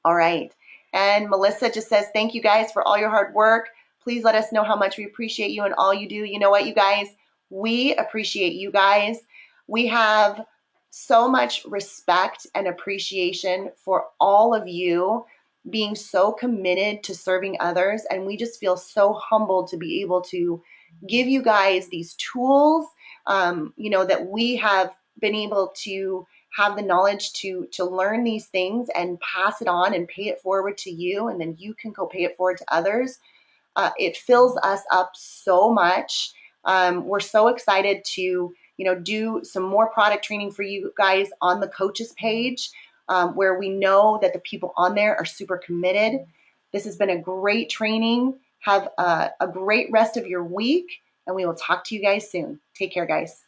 All right. And Melissa just says, thank you guys for all your hard work. Please let us know how much we appreciate you and all you do. You know what, you guys? We appreciate you guys. We have so much respect and appreciation for all of you being so committed to serving others. And we just feel so humbled to be able to give you guys these tools, that we have been able to have the knowledge to learn these things and pass it on and pay it forward to you, and then you can go pay it forward to others. It fills us up so much. We're so excited to do some more product training for you guys on the coaches page, where we know that the people on there are super committed. This has been a great training. Have a great rest of your week, and we will talk to you guys soon. Take care, guys.